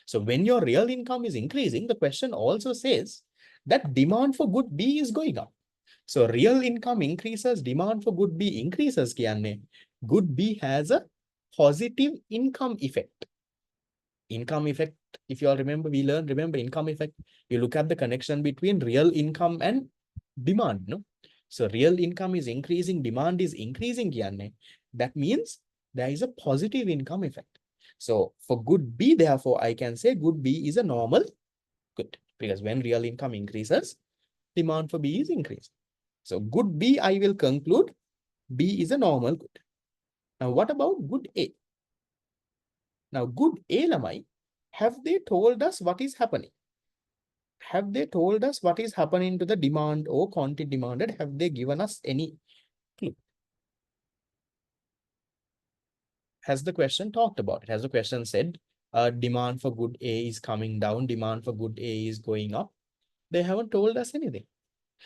Speaker 1: So when your real income is increasing, the question also says that demand for good B is going up. So real income increases, demand for good B increases. Good B has a positive income effect. Income effect, if you all remember, remember income effect. You look at the connection between real income and demand, no? So real income is increasing, demand is increasing. That means there is a positive income effect. So for good B, therefore, I can say good B is a normal good, because when real income increases, demand for B is increasing. So good B, I will conclude B is a normal good. Now, what about good A? Now, good A, Lamai, have they told us what is happening? Have they told us what is happening to the demand or quantity demanded? Have they given us any clue? Has the question talked about it? Has the question said demand for good A is coming down, demand for good A is going up. They haven't told us anything.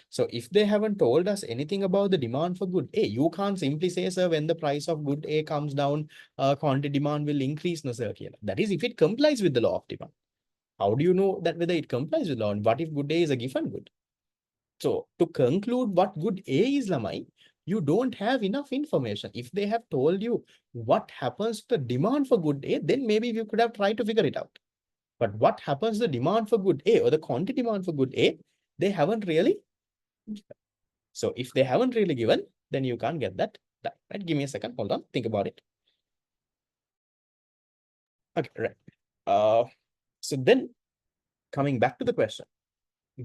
Speaker 1: So if they haven't told us anything about the demand for good A, you can't simply say, sir, when the price of good A comes down, quantity demand will increase, no, sir. That is if it complies with the law of demand. How do you know that whether it complies with law? And what if good A is a given good? So to conclude what good A is, Lamai, you don't have enough information. If they have told you what happens to the demand for good A, then maybe you could have tried to figure it out. But what happens to the demand for good A or the quantity demand for good A, they haven't really given. So if they haven't really given, then you can't get that done. Right? Give me a second. Hold on. Think about it. Okay, right. So then coming back to the question,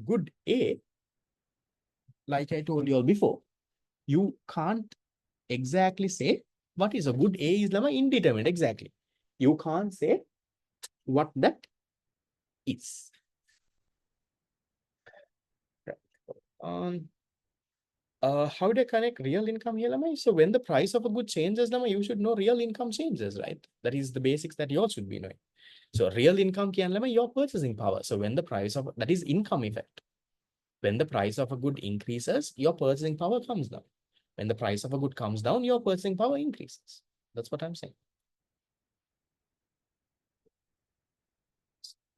Speaker 1: good A, like I told you all before, you can't exactly say what is a good A is lama indeterminate. Exactly. You can't say what that is. Right. How do I connect real income here, Lama? So when the price of a good changes, Lama, you should know real income changes, right? That is the basics that you all should be knowing. So real income can Lama, your purchasing power. So when the price of that is income effect. When the price of a good increases, your purchasing power comes down. When the price of a good comes down, your purchasing power increases. That's what I'm saying.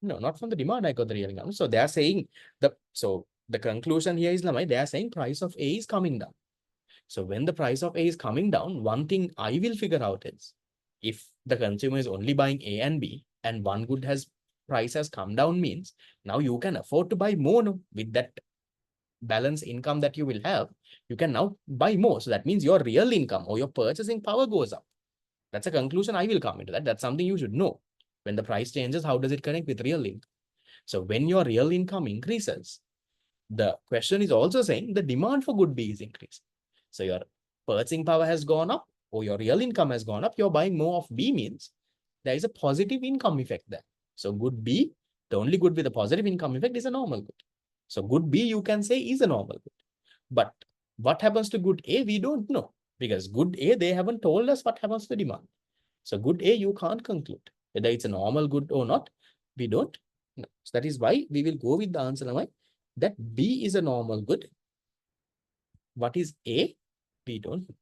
Speaker 1: No, not from the demand, I got the real income. So they are saying the conclusion here is Lamai, they are saying price of A is coming down. So when the price of A is coming down, one thing I will figure out is if the consumer is only buying A and B and one good price has come down means now you can afford to buy more with that balance income that you will have. You can now buy more. So that means your real income or your purchasing power goes up. That's a conclusion I will come into that. That's something you should know. When the price changes, how does it connect with real income? So when your real income increases, the question is also saying the demand for good B is increasing. So your purchasing power has gone up or your real income has gone up. You're buying more of B means there is a positive income effect there. So good B, the only good with a positive income effect is a normal good. So good B, you can say is a normal good. But what happens to good A, we don't know because good A, they haven't told us what happens to demand. So good A, you can't conclude whether it's a normal good or not. We don't know. So that is why we will go with the answer that B is a normal good. What is A? We don't know.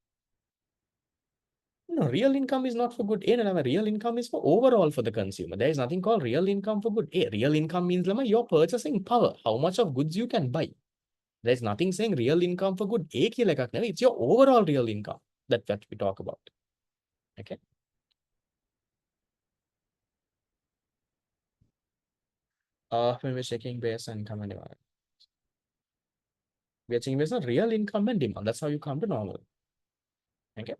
Speaker 1: No, real income is not for good A. No, real income is for overall for the consumer. There is nothing called real income for good A. Real income means your purchasing power, how much of goods you can buy. There's nothing saying real income for good A. It's your overall real income that we talk about. Okay. When we're checking base income and demand, we are checking based on real income and demand. That's how you come to normal. Okay.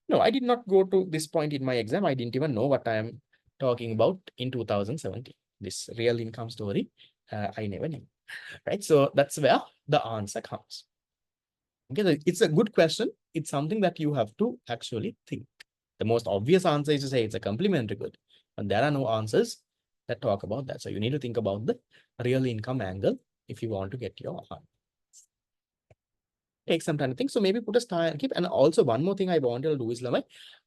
Speaker 1: No, I did not go to this point in my exam. I didn't even know what I am talking about in 2017. This real income story, I never knew. Right. So that's where the answer comes. Okay. It's a good question. It's something that you have to actually think. The most obvious answer is to say it's a complementary good. And there are no answers that talk about that. So you need to think about the real income angle if you want to get your answer. Take some time to think. So maybe put a star and keep. And also one more thing I wanted to do is,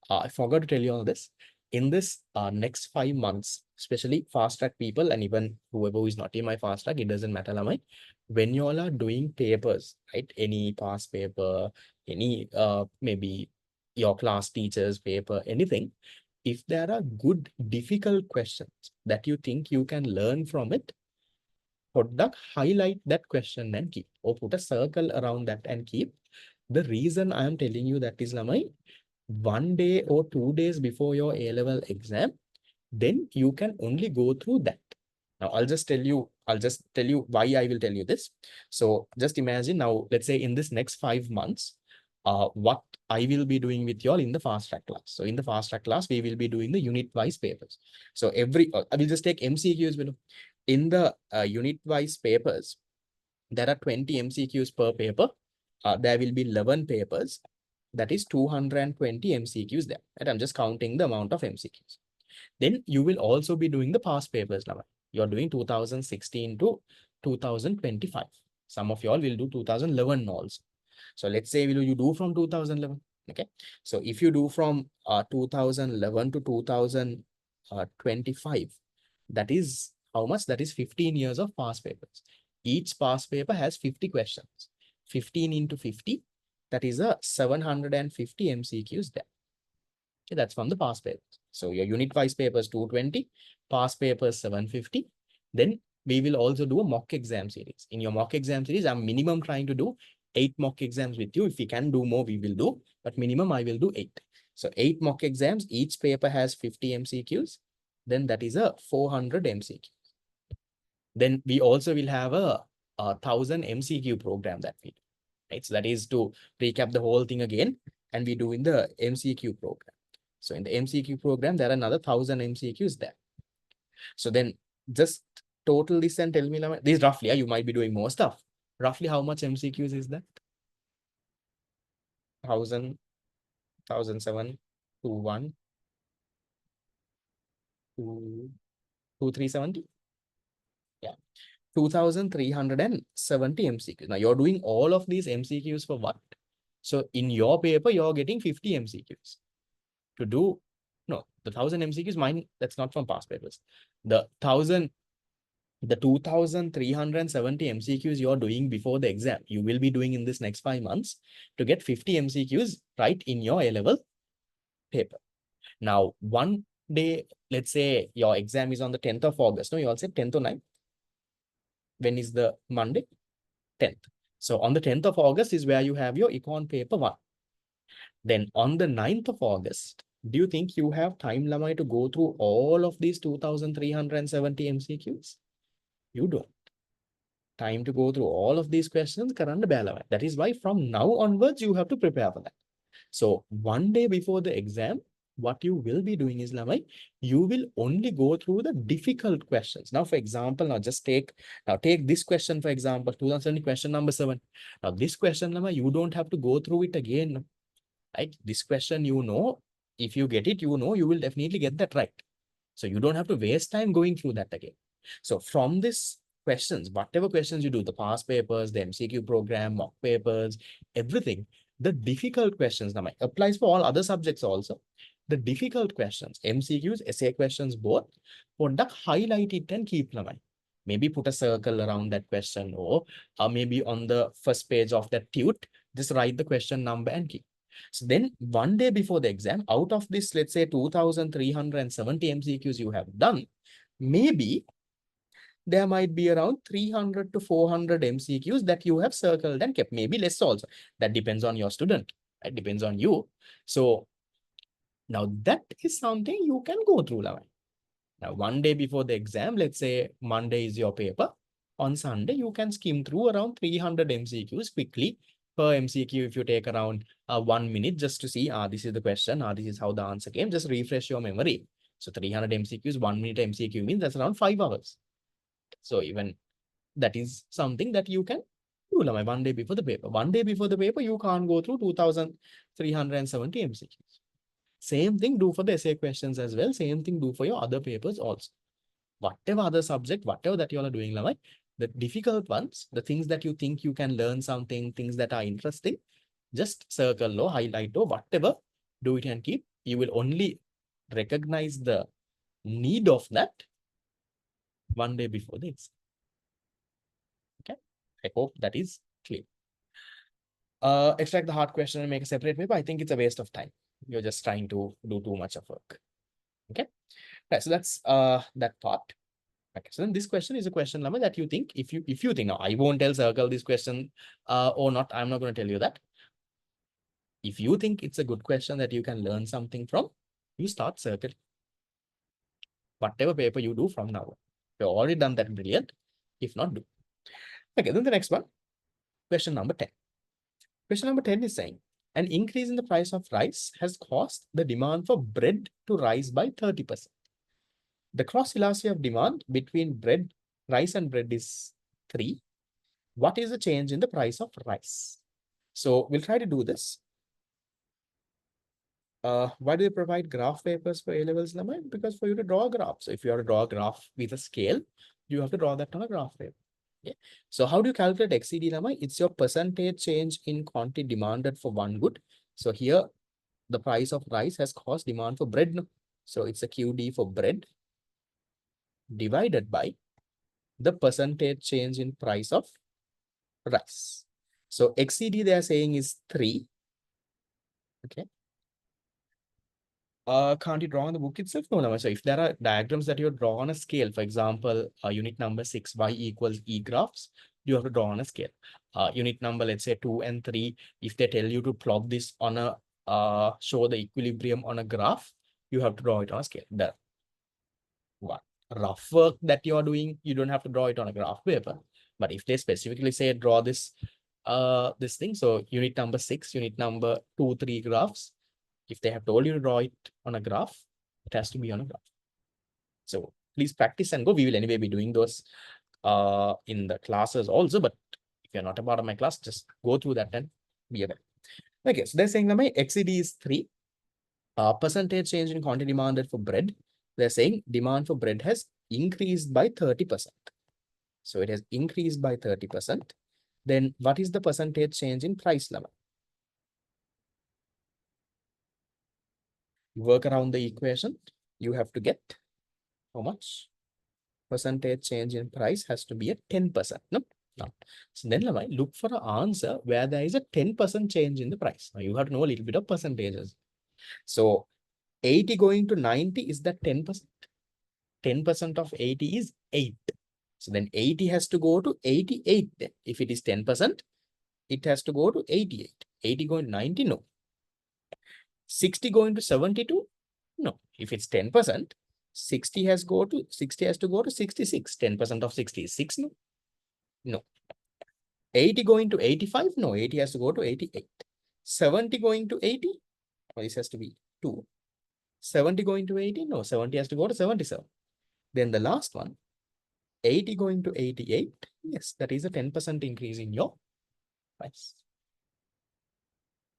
Speaker 1: I forgot to tell you all this. In this next 5 months, especially fast track people and even whoever is not in my fast track, it doesn't matter, when you all are doing papers, right? Any past paper, any maybe your class teacher's paper, anything. If there are good, difficult questions that you think you can learn from it, highlight that question and keep, or put a circle around that and keep. The reason I am telling you that is, Lamai, 1 day or 2 days before your A-level exam, then you can only go through that. Now, I'll just tell you why I will tell you this. So just imagine now, let's say in this next 5 months, what I will be doing with you all in the fast track class. So in the fast track class, we will be doing the unit-wise papers. So I will just take MCQs below. In the unit-wise papers, there are 20 MCQs per paper. There will be 11 papers. That is 220 MCQs there. And I'm just counting the amount of MCQs. Then you will also be doing the past papers now. You're doing 2016 to 2025. Some of y'all will do 2011 also. So let's say you do from 2011. Okay. So if you do from 2011 to 2000, 25. That is how much? That is 15 years of past papers. Each past paper has 50 questions. 15 into 50, that is a 750 MCQs there. Okay, that's from the past papers. So your unit wise papers 220, past papers 750. Then we will also do a mock exam series. In your mock exam series, I'm minimum trying to do 8 mock exams with you. If we can do more, we will do, but minimum I will do 8. So 8 mock exams, each paper has 50 MCQs. Then that is a 400 MCQ. Then we also will have a 1000 MCQ program that we do. Right? So that is to recap the whole thing again, and we do in the MCQ program. So in the MCQ program, there are another 1000 MCQs there. So then just total this and tell me, this roughly, you might be doing more stuff. Roughly how much MCQs is that? 1000, 1007, 21, 2370. Yeah. 2370 MCQs. Now you're doing all of these MCQs for what? So in your paper, you're getting 50 MCQs to do. No, the 1000 MCQs, mine, that's not from past papers. The 2370 MCQs you're doing before the exam, you will be doing in this next 5 months to get 50 MCQs right in your A-level paper. Now, one day, let's say your exam is on the 10th of August. No, you all said 10th or 9th. When is the Monday? 10th. So on the 10th of August is where you have your econ paper 1. Then on the 9th of August, do you think you have time, Lamai, to go through all of these 2370 MCQs? You don't. Time to go through all of these questions. That is why from now onwards, you have to prepare for that. So one day before the exam, what you will be doing is, Lamai, you will only go through the difficult questions. Now, for example, take this question, for example, 2070 question number 7. Now, this question, Lamai, you don't have to go through it again. Right? This question, if you get it, you will definitely get that right. So you don't have to waste time going through that again. So from this questions, whatever questions you do, the past papers, the MCQ program, mock papers, everything, the difficult questions now applies for all other subjects also. The difficult questions, MCQs, essay questions, both, highlight it and keep them. Maybe put a circle around that question, or maybe on the first page of that tute, just write the question number and keep. So then one day before the exam, out of this, let's say 2370 MCQs you have done, maybe there might be around 300 to 400 MCQs that you have circled and kept, maybe less also. That depends on your student. It depends on you. So now that is something you can go through. Now, one day before the exam, let's say Monday is your paper. On Sunday, you can skim through around 300 MCQs quickly. Per MCQ, if you take around 1 minute just to see, this is the question, this is how the answer came, just refresh your memory. So 300 MCQs, 1 minute MCQ means that's around 5 hours. So even that is something that you can do 1 day before the paper. 1 day before the paper, you can't go through 2370 MCQs. Same thing do for the essay questions as well. Same thing do for your other papers also. Whatever other subject, whatever that you are doing, the difficult ones, the things that you think you can learn something, things that are interesting, just circle or highlight or whatever, do it and keep. You will only recognize the need of that 1 day before the exam. Okay, I hope that is clear. Extract the hard question and make a separate paper. I think it's a waste of time. You're just trying to do too much of work. Okay, right, so that's that part. Okay, so then this question is a question, Lama, that you think, if you think, now I won't tell circle this question or not, I'm not going to tell you that. If you think it's a good question that you can learn something from, you start circling. Whatever paper you do from now on. You've already done that, brilliant. If not, do. Okay, then the next one, question number 10. Question number 10 is saying, an increase in the price of rice has caused the demand for bread to rise by 30%. The cross elasticity of demand between rice and bread is 3. What is the change in the price of rice? So we'll try to do this. Why do they provide graph papers for A-levels, Lamai? Because for you to draw a graph. So if you have to draw a graph with a scale, you have to draw that on a graph paper. Yeah. So how do you calculate XCD, Lamai? It's your percentage change in quantity demanded for one good. So here, the price of rice has caused demand for bread. So it's a QD for bread divided by the percentage change in price of rice. So XCD they are saying is 3. Okay. Can't you draw on the book itself? No, no. So if there are diagrams that you draw on a scale, for example, unit number 6, y equals E graphs, you have to draw on a scale. Unit number, let's say 2 and 3, if they tell you to plot this on a, show the equilibrium on a graph, you have to draw it on a scale. The one rough work that you are doing, you don't have to draw it on a graph paper. But if they specifically say draw this, this thing, so unit number 6, unit number 2, 3 graphs, if they have told you to draw it on a graph, it has to be on a graph. So please practice and go. We will anyway be doing those in the classes also. But if you're not a part of my class, just go through that and be aware. Okay, so they're saying that my XCD is 3. Percentage change in quantity demanded for bread. They're saying demand for bread has increased by 30%. So it has increased by 30%. Then what is the percentage change in price level? Work around the equation. You have to get how much? Percentage change in price has to be at 10%. No? No. So then look for an answer where there is a 10% change in the price. Now you have to know a little bit of percentages. So 80 going to 90 is that 10%. 10% of 80 is 8. So then 80 has to go to 88. Then if it is 10%, it has to go to 88. 80 going to 90, no. 60 going to 72, no. If it's 10%, 60 has to go to 66. 10% of 60 is 6, no. No. 80 going to 85, no. 80 has to go to 88. 70 going to 80, well, this has to be 2. 70 going to 80, no. 70 has to go to 77. Then the last one, 80 going to 88, yes, that is a 10% increase in your price.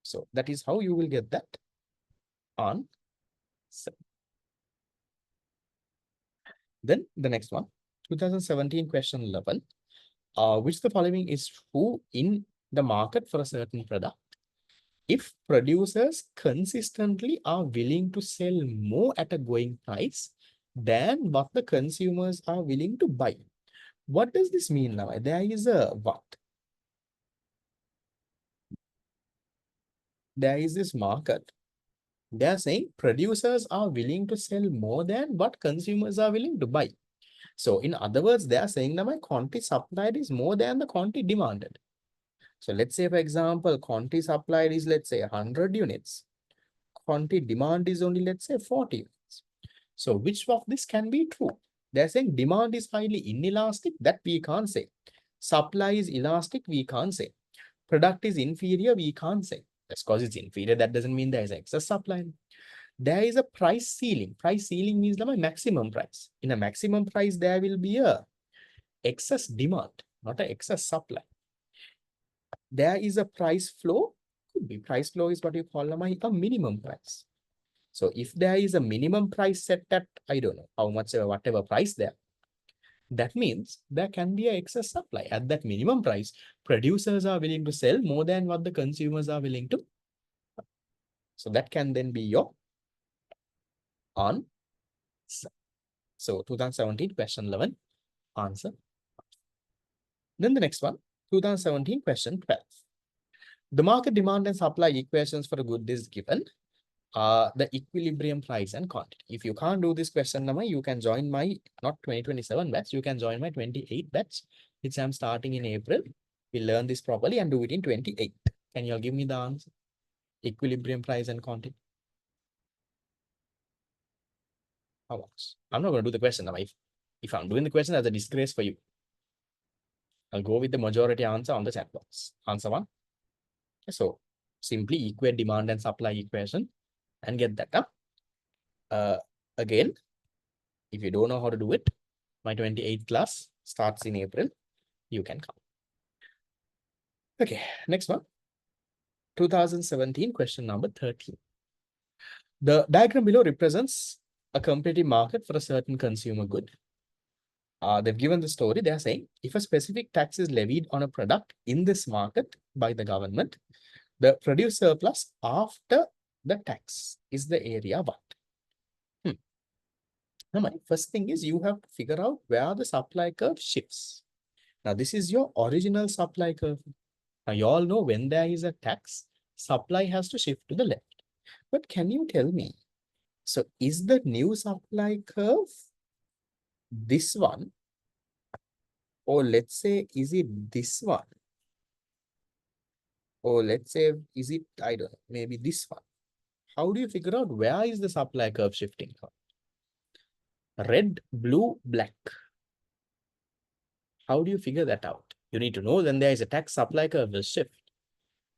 Speaker 1: So that is how you will get that on 7. Then the next one, 2017 question 11. Which the following is true in the market for a certain product? If producers consistently are willing to sell more at a going price than what the consumers are willing to buy. What does this mean now? There is a what? There is this market. They are saying producers are willing to sell more than what consumers are willing to buy. So in other words, they are saying that my quantity supplied is more than the quantity demanded. So let's say, for example, quantity supplied is, let's say, 100 units. Quantity demand is only, let's say, 40 units. So which of this can be true? They're saying demand is highly inelastic, that we can't say. Supply is elastic, we can't say. Product is inferior, we can't say. Just because it's inferior, that doesn't mean there is excess supply. There is a price ceiling. Price ceiling means the maximum price. In a maximum price, there will be a excess demand, not an excess supply. There is a price floor. Could be price floor is what you call a minimum price. So if there is a minimum price set at, I don't know how much, whatever price there, that means there can be an excess supply. At that minimum price, producers are willing to sell more than what the consumers are willing to. So that can then be your answer. So 2017 question 11 answer. Then the next one, 2017 question 12. The market demand and supply equations for a good is given. The equilibrium price and quantity. If you can't do this question number, you can join my, not 2027 batch, you can join my 28 batch, which I'm starting in April. We'll learn this properly and do it in 28. Can you all give me the answer? Equilibrium price and quantity. How much? I'm not going to do the question now. If I'm doing the question, that's a disgrace for you. I'll go with the majority answer on the chat box. Answer 1. So simply equate demand and supply equation and get that up. Again, if you don't know how to do it, my 28th class starts in April. You can come. Okay, next one. 2017 question number 13. The diagram below represents a competitive market for a certain consumer good. They've given the story. They're saying if a specific tax is levied on a product in this market by the government, the produce surplus after the tax is the area what? Now, my first thing is you have to figure out where the supply curve shifts. Now, this is your original supply curve. Now, you all know when there is a tax, supply has to shift to the left. But can you tell me, so is the new supply curve this one? Or let's say, is it this one? Or let's say, is it, I don't know, maybe this one? How do you figure out where is the supply curve shifting from? Red, blue, black. How do you figure that out? You need to know then there is a tax supply curve will shift.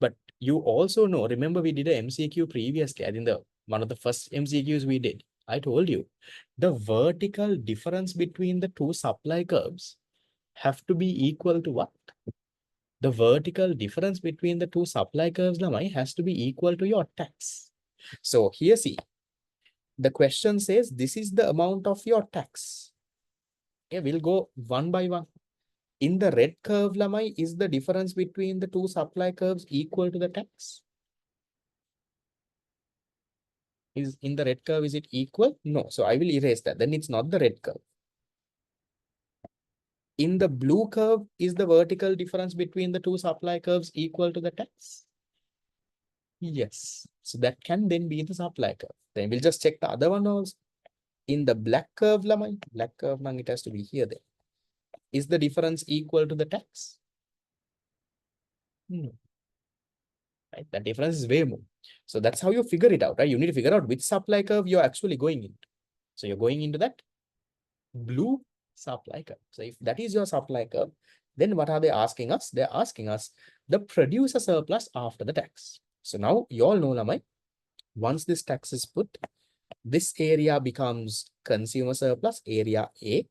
Speaker 1: But you also know, remember we did a MCQ previously. I think one of the first MCQs we did, I told you the vertical difference between the two supply curves have to be equal to what? The vertical difference between the two supply curves has to be equal to your tax. So here see, the question says this is the amount of your tax. Okay, we'll go one by one. In the red curve, is the difference between the two supply curves equal to the tax? Is in the red curve, is it equal? No. So I will erase that. Then it's not the red curve. In the blue curve, is the vertical difference between the two supply curves equal to the tax? Yes. So that can then be the supply curve. Then we'll just check the other one also. In the black curve, it has to be here then. Is the difference equal to the tax? No. Right? The difference is way more. So that's how you figure it out, right? You need to figure out which supply curve you're actually going into. So you're going into that blue supply curve. So if that is your supply curve, then what are they asking us? They're asking us the producer surplus after the tax. So now you all know, Lamai, once this tax is put, this area becomes consumer surplus, area A.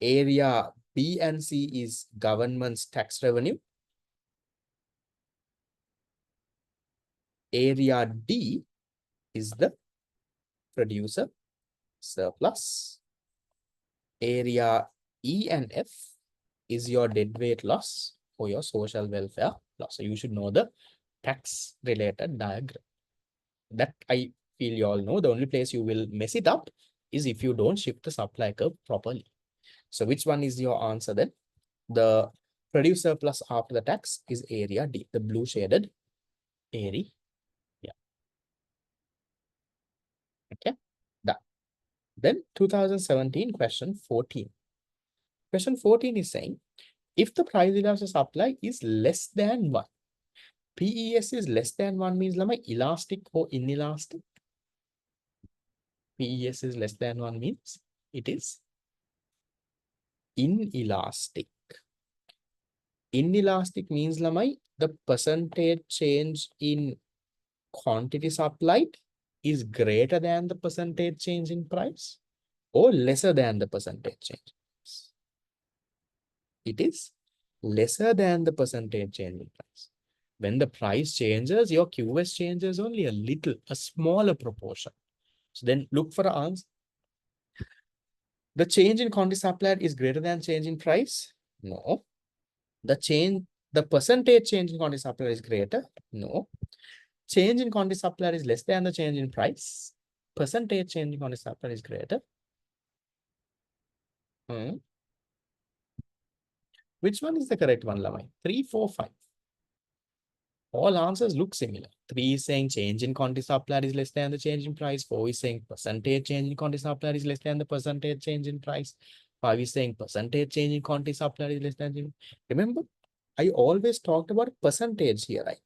Speaker 1: Area B and C is government's tax revenue. Area D is the producer surplus. Area E and F is your deadweight loss or your social welfare loss. So you should know the tax related diagram. That I feel you all know. The only place you will mess it up is if you don't shift the supply curve properly. So which one is your answer then? The producer plus after the tax is area D, the blue shaded area. Yeah. Okay. Done. Then 2017 question 14. Question 14 is saying, if the price elastic supply is less than 1, PES is less than 1 means elastic or inelastic? PES is less than 1 means it is inelastic. Inelastic means the percentage change in quantity supplied is greater than the percentage change in price or lesser than the percentage change. It is lesser than the percentage change in price. When the price changes, your QS changes only a little, a smaller proportion. So then look for an answer. The change in quantity supplied is greater than change in price? No. The percentage change in quantity supplied is greater? No. Change in quantity supplied is less than the change in price? Percentage change in quantity supplied is greater? Which one is the correct one, Lamai? 3, 4, 5. All answers look similar. 3 is saying change in quantity supplied is less than the change in price. 4 is saying percentage change in quantity supplied is less than the percentage change in price. 5 is saying percentage change in quantity supplied is less than. Remember, I always talked about percentage here, right?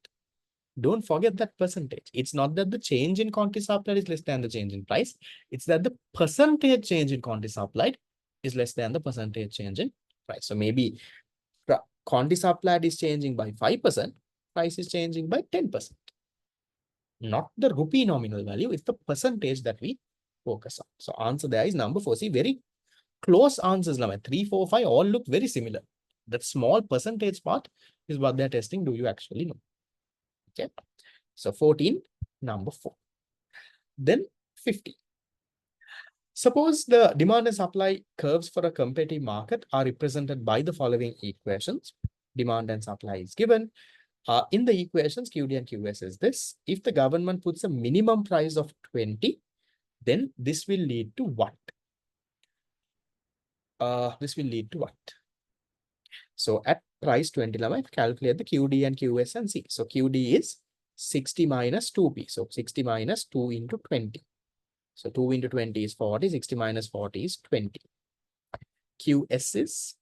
Speaker 1: Don't forget that percentage. It's not that the change in quantity supplied is less than the change in price. It's that the percentage change in quantity supplied is less than the percentage change in price. So maybe quantity supplied is changing by 5%, price is changing by 10%. Not the rupee nominal value, it's the percentage that we focus on. So answer there is number 4. See, very close answers, 3, 4, 5 all look very similar. That small percentage part is what they're testing. Do you actually know? Okay. So 14, number 4. Then 15. Suppose the demand and supply curves for a competitive market are represented by the following equations. Demand and supply is given. In the equations, QD and QS is this. If the government puts a minimum price of 20, then this will lead to what? This will lead to what? So at price 20 lama, calculate the QD and QS and C. So QD is 60 minus 2P. So 60 minus 2 into 20. So 2 into 20 is 40. 60 minus 40 is 20. QS is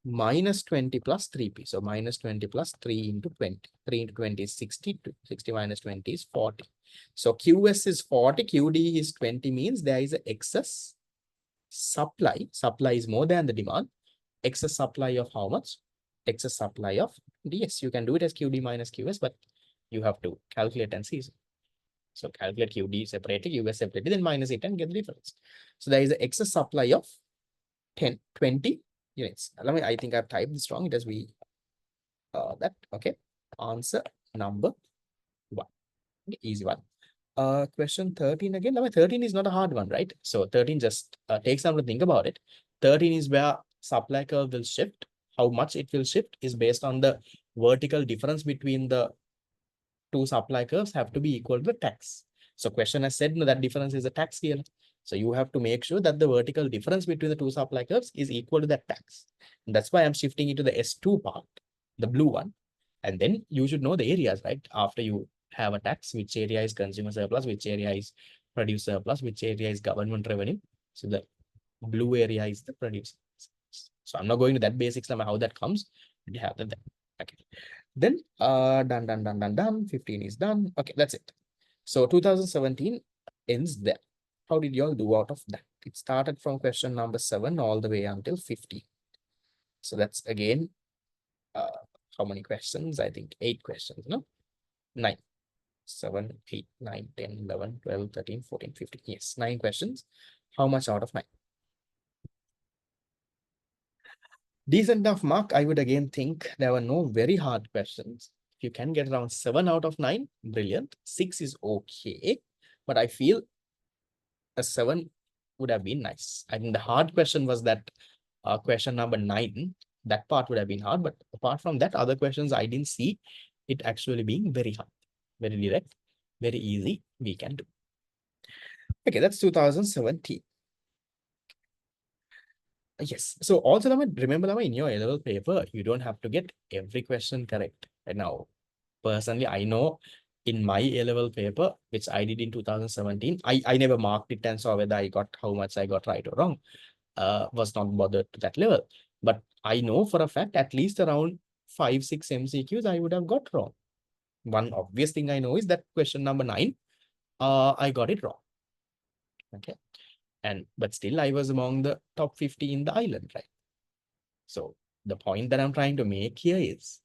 Speaker 1: minus 20 plus 3P. So minus 20 plus 3 into 20. 3 into 20 is 62. 60 minus 20 is 40. So QS is 40. QD is 20 means there is an excess supply. Supply is more than the demand. Excess supply of how much? Excess supply of DS. You can do it as QD minus QS, but you have to calculate and see. So calculate QD separately, QS separately, then minus it and get the difference. So there is an excess supply of 20 units. I think I've typed this wrong. It has be that. Okay. Answer number 1. Okay, easy one. Question 13 again. 13 is not a hard one, right? So 13 just takes time to think about it. 13 is where supply curve will shift. How much it will shift is based on the vertical difference between the two supply curves have to be equal to the tax. So question has said, no, that difference is a tax here. So you have to make sure that the vertical difference between the two supply curves is equal to that tax. And that's why I'm shifting it to the S2 part, the blue one. And then you should know the areas, right? After you have a tax, which area is consumer surplus, which area is producer surplus, which area is government revenue. So the blue area is the producer. So I'm not going to that basics of how that comes. You have that. Okay. Then done. 15 is done. Okay, that's it. So 2017 ends there. How did you all do out of that? It started from question number 7 all the way until 50. So that's again, how many questions? I think 8 questions, no? 9. 7, 8, 9, 10, 11, 12, 13, 14, 15. Yes, 9 questions. How much out of 9? Decent enough mark. I would again think there were no very hard questions. If you can get around 7 out of 9, brilliant. 6 is okay. But I feel a 7 would have been nice. I think the hard question was that question number 9. That part would have been hard. But apart from that, other questions I didn't see it actually being very hard. Very direct, very easy. We can do. Okay, that's 2017. Yes. So also, remember, in your A-level paper, you don't have to get every question correct. And now, personally, I know in my A-level paper, which I did in 2017, I never marked it and saw whether I got how much I got right or wrong. Was not bothered to that level. But I know for a fact, at least around 5, 6 MCQs I would have got wrong. One obvious thing I know is that question number 9, I got it wrong. Okay. But still I was among the top 50 in the island, right? So the point that I'm trying to make here is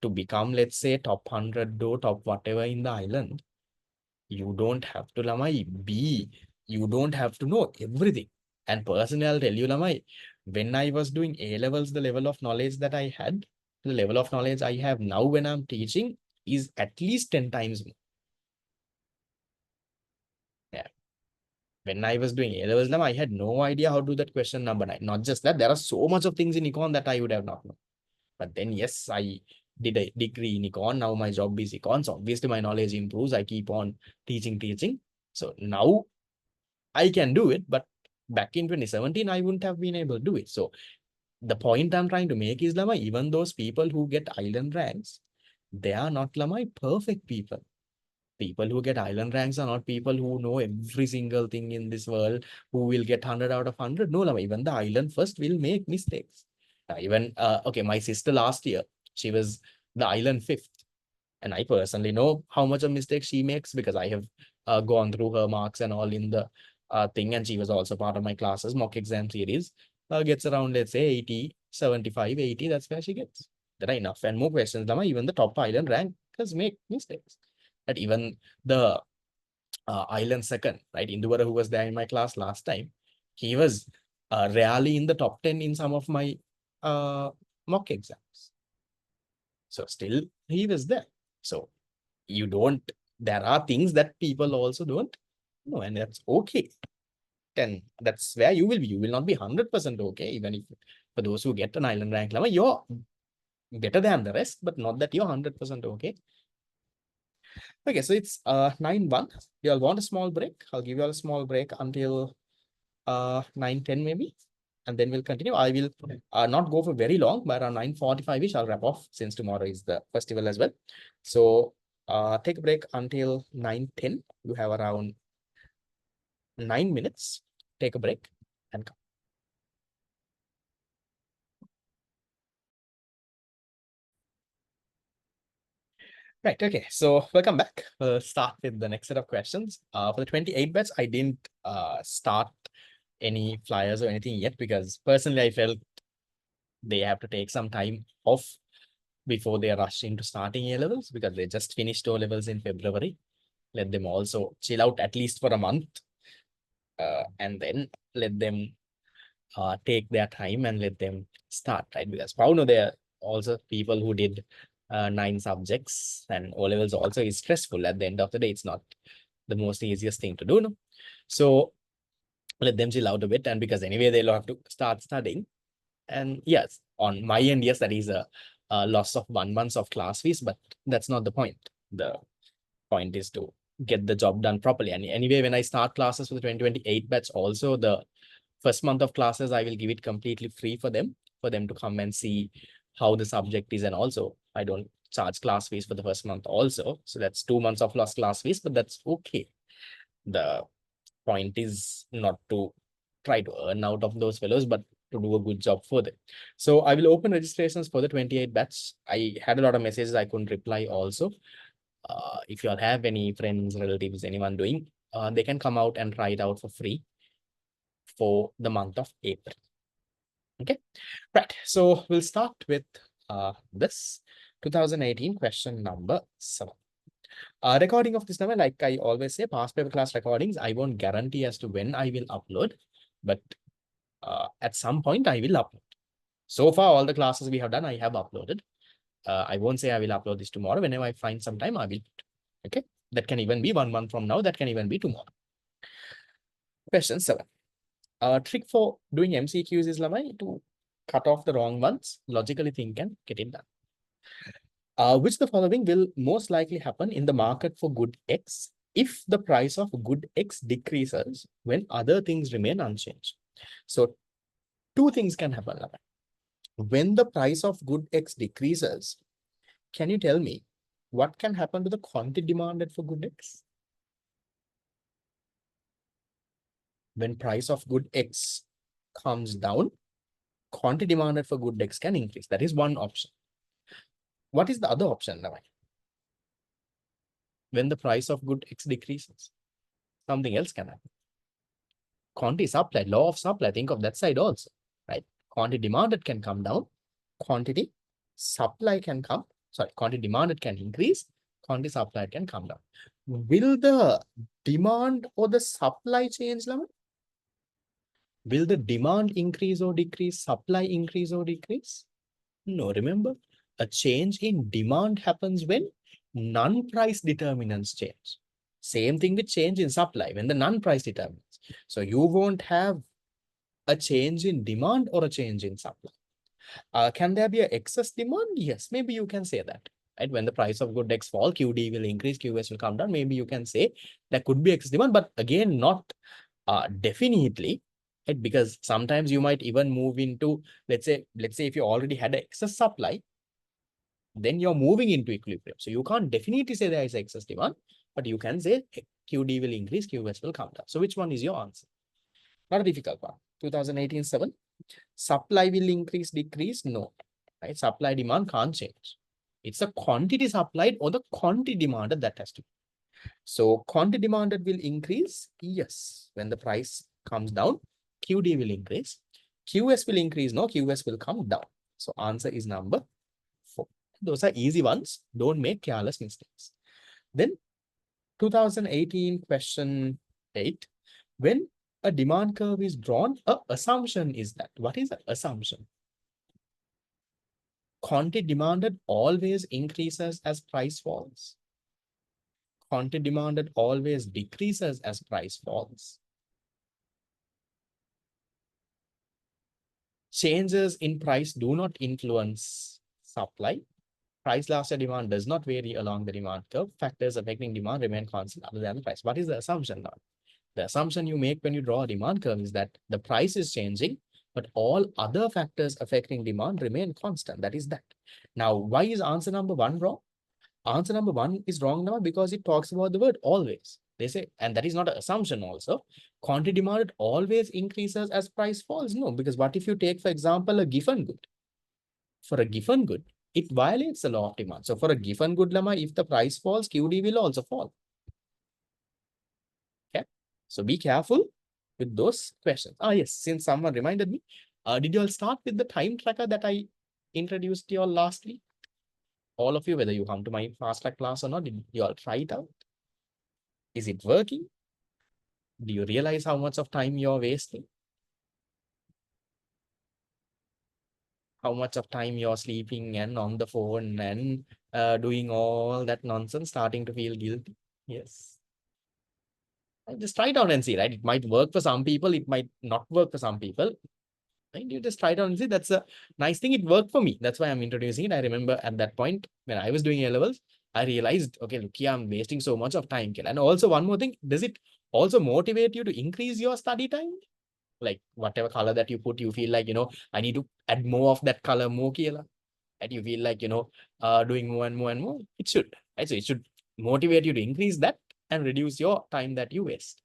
Speaker 1: to become, let's say, top 100 or top whatever in the island, you don't have to, you don't have to know everything. And personally, I'll tell you, when I was doing A-levels, the level of knowledge that I had, the level of knowledge I have now when I'm teaching is at least 10 times more. Yeah. When I was doing A-levels, I had no idea how to do that question number 9. Not just that, there are so much of things in econ that I would have not known. But then, yes, I did a degree in econ. Now my job is econ. So obviously my knowledge improves. I keep on teaching. So now I can do it. But back in 2017, I wouldn't have been able to do it. So the point I'm trying to make is, even those people who get island ranks, they are not perfect people. People who get island ranks are not people who know every single thing in this world, who will get 100 out of 100. No, even the island first will make mistakes. Okay, my sister last year, she was the island 5th. And I personally know how much of mistakes she makes because I have gone through her marks and all in the thing. And she was also part of my classes, mock exam series. Gets around, let's say, 80, 75, 80. That's where she gets. There are enough and more questions. Even the top island rankers make mistakes. That even the island 2nd, right? Induvara, who was there in my class last time, he was rarely in the top 10 in some of my mock exams. So still he was there. So there are things that people also don't know, and that's okay. And that's where you will be. You will not be 100% okay, even if for those who get an island rank, you're better than the rest, but not that you're 100% okay. Okay, so it's 9:01. You all want a small break? I'll give you all a small break until 9:10 maybe, and then we'll continue. I will not go for very long, but around 9:45ish, I'll wrap off since tomorrow is the festival as well. So take a break until 9:10. You have around 9 minutes. Take a break and come. Right. Okay. So welcome back. We'll start with the next set of questions. For the 28 bets, I didn't start any flyers or anything yet because personally I felt they have to take some time off before they rush into starting A levels because they just finished O levels in February. Let them also chill out at least for a month, and then let them take their time and let them start, right? Because Pauno, there are also people who did 9 subjects, and O levels also is stressful. At the end of the day, it's not the most easiest thing to do, no? So let them chill out a bit, and because anyway they'll have to start studying. And yes, on my end, yes, that is a loss of 1 month of class fees, but that's not the point. The point is to get the job done properly. And anyway, when I start classes for the 2028 batch, also the first month of classes, I will give it completely free for them to come and see how the subject is. And also, I don't charge class fees for the first month also. So that's 2 months of lost class fees, but that's okay. The point is not to try to earn out of those fellows, but to do a good job for them. So I will open registrations for the 28 batch. I had a lot of messages I couldn't reply also. If you all have any friends, relatives, anyone doing, they can come out and try it out for free for the month of April. Okay, right. So we'll start with this 2018 question number 7. Recording of this number, like I always say, past paper class recordings, I won't guarantee as to when I will upload, but at some point I will upload. So far, all the classes we have done, I have uploaded. I won't say I will upload this tomorrow. Whenever I find some time, I will. Okay, that can even be 1 month from now. That can even be tomorrow. Question 7. Trick for doing MCQs is Lamai to cut off the wrong ones. Logically think and get it done. Which the following will most likely happen in the market for good X if the price of good X decreases when other things remain unchanged. So two things can happen. When the price of good X decreases, can you tell me what can happen to the quantity demanded for good X? When price of good X comes down, quantity demanded for good X can increase. That is one option. What is the other option, Navai? When the price of good X decreases, something else can happen. Quantity supply, law of supply, think of that side also, right? Quantity demanded can come down, quantity supply can come, sorry, quantity demanded can increase, quantity supply can come down. Will the demand or the supply change, Lama? Will the demand increase or decrease, supply increase or decrease? No, remember, a change in demand happens when non-price determinants change. Same thing with change in supply, when the non-price determinants. So you won't have a change in demand or a change in supply. Can there be an excess demand? Yes, maybe you can say that. Right? When the price of good X fall, QD will increase, QS will come down. Maybe you can say there could be excess demand, but again, not definitely. Right? Because sometimes you might even move into, let's say if you already had an excess supply, then you're moving into equilibrium. So you can't definitely say there is excess demand, but you can say QD will increase, QS will come down. So which one is your answer? Not a difficult one. 2018-7. Supply will increase, decrease? No. Right? Supply demand can't change. It's the quantity supplied or the quantity demanded that has to be. So quantity demanded will increase? Yes. When the price comes down, QD will increase. QS will increase? No, QS will come down. So answer is number 4. Those are easy ones. Don't make careless mistakes. Then 2018 question 8. When a demand curve is drawn, a assumption is that. What is an assumption? Quantity demanded always increases as price falls. Quantity demanded always decreases as price falls. Changes in price do not influence supply. Price elastic demand does not vary along the demand curve. Factors affecting demand remain constant other than the price. What is the assumption now? The assumption you make when you draw a demand curve is that the price is changing, but all other factors affecting demand remain constant. That is that. Now, why is answer number one wrong? Answer number one is wrong now because it talks about the word always. They say, and that is not an assumption also. Quantity demand always increases as price falls. No, because what if you take, for example, a given good? For a given good, it violates the law of demand. So for a given good, Lama, if the price falls, QD will also fall. Okay. So be careful with those questions. Ah, yes, since someone reminded me, did you all start with the time tracker that I introduced you all last week? All of you, whether you come to my fast track class or not, did you all try it out? Is it working? Do you realize how much of time you're wasting? How much of time you're sleeping and on the phone and doing all that nonsense, starting to feel guilty? Yes. Just try it out and see, right? It might work for some people, it might not work for some people. Right? You just try it out and see. That's a nice thing. It worked for me. That's why I'm introducing it. I remember at that point when I was doing A levels, I realized, okay, look here, I'm wasting so much of time. And also one more thing, does it also motivate you to increase your study time? Like whatever color that you put, you feel like, I need to add more of that color, more kila. And you feel like, doing more and more and more. It should, right? So it should motivate you to increase that and reduce your time that you waste.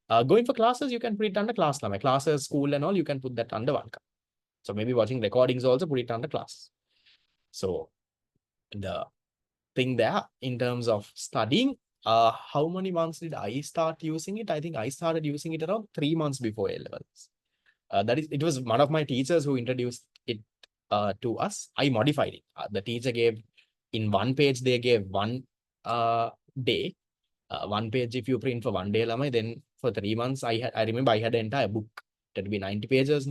Speaker 1: Going for classes, you can put it under class. My classes, school and all, you can put that under one. So maybe watching recordings also put it under class. So the thing there in terms of studying, how many months did I start using it? I think I started using it around 3 months before A levels. It was one of my teachers who introduced it to us. I modified it. The teacher gave in one page, they gave one day. One page if you print for one day, Lamai, then for 3 months, I remember I had an entire book that would be 90 pages.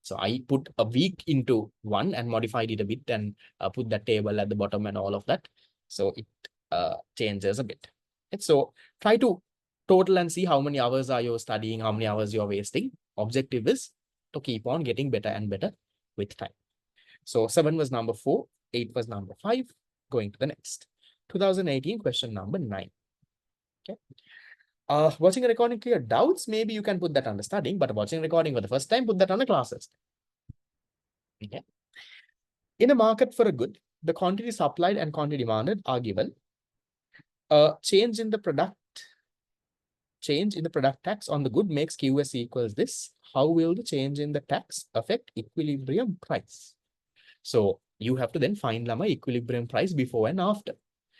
Speaker 1: So I put a week into one and modified it a bit and put that table at the bottom and all of that. So it changes a bit. And so try to total and see how many hours are you studying, how many hours you're wasting. Objective is to keep on getting better and better with time. So 7 was number 4, 8 was number 5. Going to the next. 2018 question number 9. Okay. Watching a recording clear doubts, maybe you can put that under studying, but watching recording for the first time, put that under classes. Okay. In a market for a good, the quantity supplied and quantity demanded are given. Change in the product tax on the good makes QS equals this. How will the change in the tax affect equilibrium price? So you have to then find Lama equilibrium price before and after.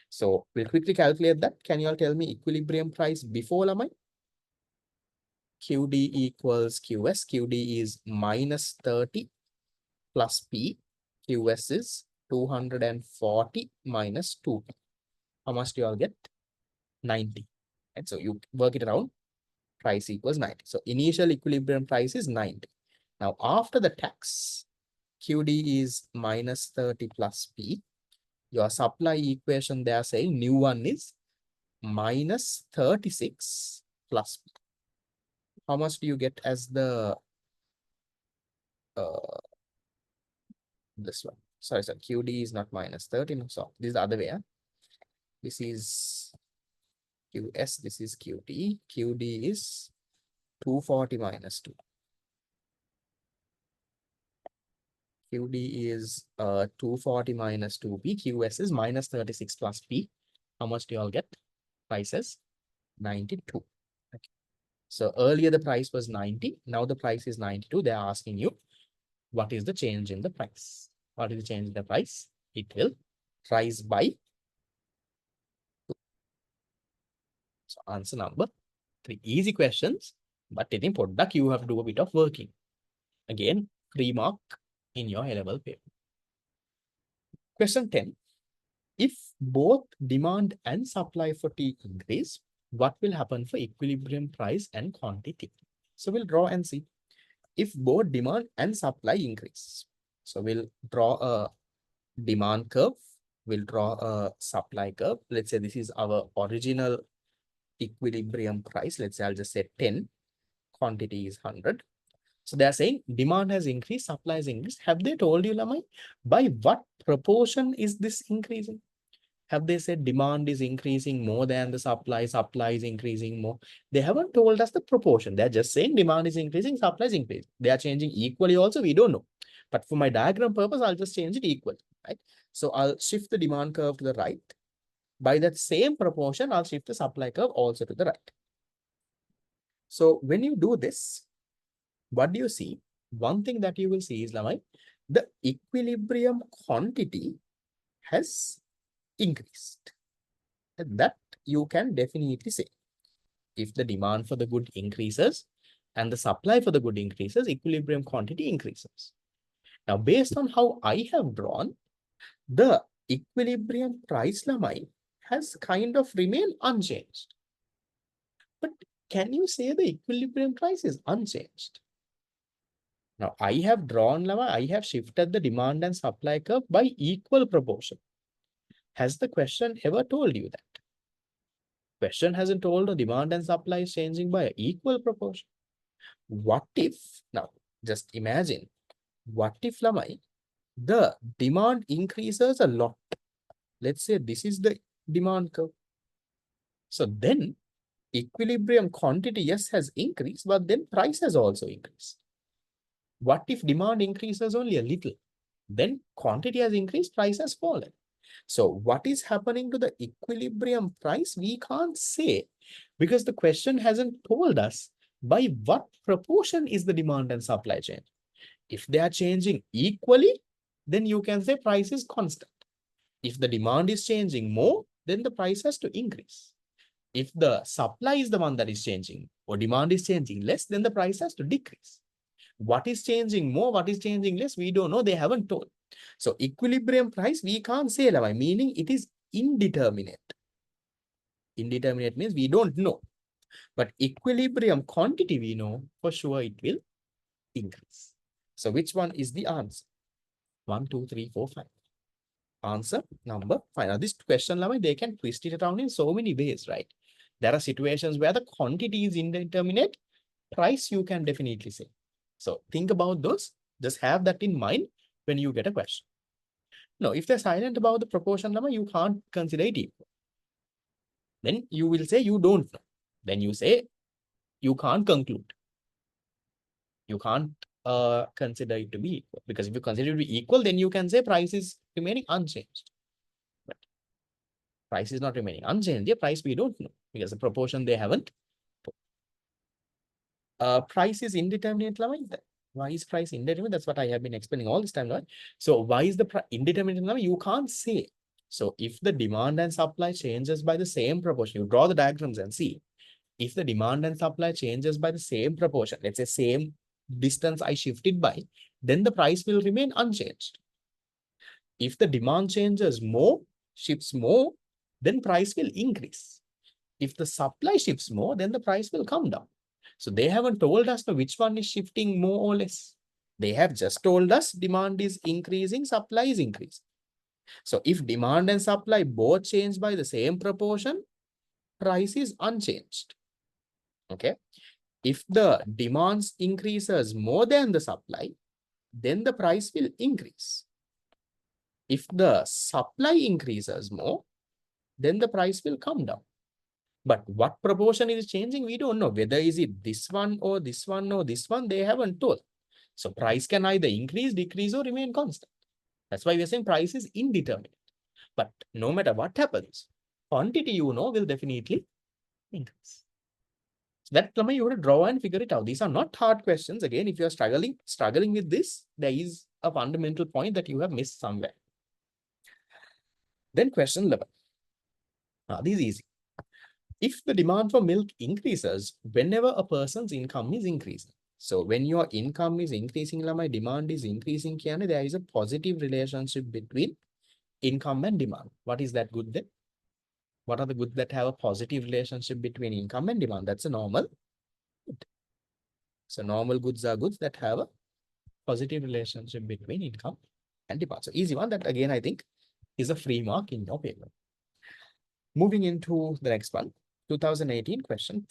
Speaker 1: So we'll quickly calculate that. Can you all tell me equilibrium price before Lama? QD equals QS. QD is minus 30 plus P. QS is 240 minus 2P. How much do you all get? 90. And so you work it around, price equals 90. So initial equilibrium price is 90. Now after the tax, QD is minus 30 plus P. Your supply equation they are saying new one is minus 36 plus P. How much do you get as the this one? Sorry, QD is not minus 30. No, so this is the other way. This is QS, this is QD. QD is 240 minus 2. QD is 240 minus 2P. QS is minus 36 plus P. How much do you all get? Prices 92. Okay. So earlier the price was 90. Now the price is 92. They're asking you, what is the change in the price? What is the change in the price? It will rise by 2. So answer number 3. Easy questions, but in product you have to do a bit of working. Again, 3 mark in your A-level paper. Question 10. If both demand and supply for tea increase, what will happen for equilibrium price and quantity? So we'll draw and see. If both demand and supply increase, so we'll draw a demand curve, we'll draw a supply curve. Let's say this is our original equilibrium price. Let's say I'll just say 10, quantity is 100. So they are saying demand has increased, supply has increased. Have they told you, Lamai, by what proportion is this increasing? Have they said demand is increasing more than the supply is increasing more? They haven't told us the proportion. They're just saying demand is increasing, supply is increasing. They are changing equally also, we don't know. But for my diagram purpose, I'll just change it equal, right? So I'll shift the demand curve to the right. By that same proportion, I'll shift the supply curve also to the right. So when you do this, what do you see? One thing that you will see is, Lamai, the equilibrium quantity has increased. And that you can definitely say. If the demand for the good increases and the supply for the good increases, equilibrium quantity increases. Now, based on how I have drawn, the equilibrium price, Lamai, has kind of remained unchanged. But can you say the equilibrium price is unchanged? Now, I have drawn, Lamai, I have shifted the demand and supply curve by equal proportion. Has the question ever told you that? Question hasn't told the demand and supply is changing by equal proportion. What if, now just imagine, what if, Lamai, the demand increases a lot? Let's say this is the demand curve. So then equilibrium quantity, yes, has increased, but then price has also increased. What if demand increases only a little? Then quantity has increased, price has fallen. So what is happening to the equilibrium price? We can't say, because the question hasn't told us by what proportion is the demand and supply change. If they are changing equally, then you can say price is constant. If the demand is changing more, then the price has to increase. If the supply is the one that is changing or demand is changing less, then the price has to decrease. What is changing more, what is changing less, we don't know. They haven't told. So equilibrium price, we can't say, meaning it is indeterminate. Indeterminate means we don't know. But equilibrium quantity, we know for sure it will increase. So which one is the answer? 1, 2, 3, 4, 5. Answer number 5. Now this question, they can twist it around in so many ways, right? There are situations where the quantity is indeterminate, price you can definitely say. So think about those. Just have that in mind when you get a question. No, if they're silent about the proportion number, you can't consider it equal. Then you will say you don't know. Then you say you can't conclude. You can't consider it to be equal. Because if you consider it to be equal, then you can say price is remaining unchanged. But price is not remaining unchanged. The price we don't know because the proportion they haven't. Price is indeterminate. Why is price indeterminate? That's what I have been explaining all this time. Right? So why is the indeterminate? You can't say. So if the demand and supply changes by the same proportion, you draw the diagrams and see. If the demand and supply changes by the same proportion, let's say same distance I shifted by, then the price will remain unchanged. If the demand changes more, shifts more, then price will increase. If the supply shifts more, then the price will come down. So they haven't told us which one is shifting more or less. They have just told us demand is increasing, supply is increasing. So if demand and supply both change by the same proportion, price is unchanged. Okay. If the demand increases more than the supply, then the price will increase. If the supply increases more, then the price will come down. But what proportion is changing, we don't know. Whether is it this one or this one or this one, they haven't told. So price can either increase, decrease, or remain constant. That's why we're saying price is indeterminate. But no matter what happens, quantity will definitely increase. So that you have to draw and figure it out. These are not hard questions. Again, if you're struggling with this, there is a fundamental point that you have missed somewhere. Then question 11. This is easy. If the demand for milk increases whenever a person's income is increasing. So when your income is increasing, my demand is increasing, there is a positive relationship between income and demand. What is that good then? What are the goods that have a positive relationship between income and demand? That's a normal good. So normal goods are goods that have a positive relationship between income and demand. So easy one. That again, I think is a free mark in your paper. Moving into the next one, 2018 question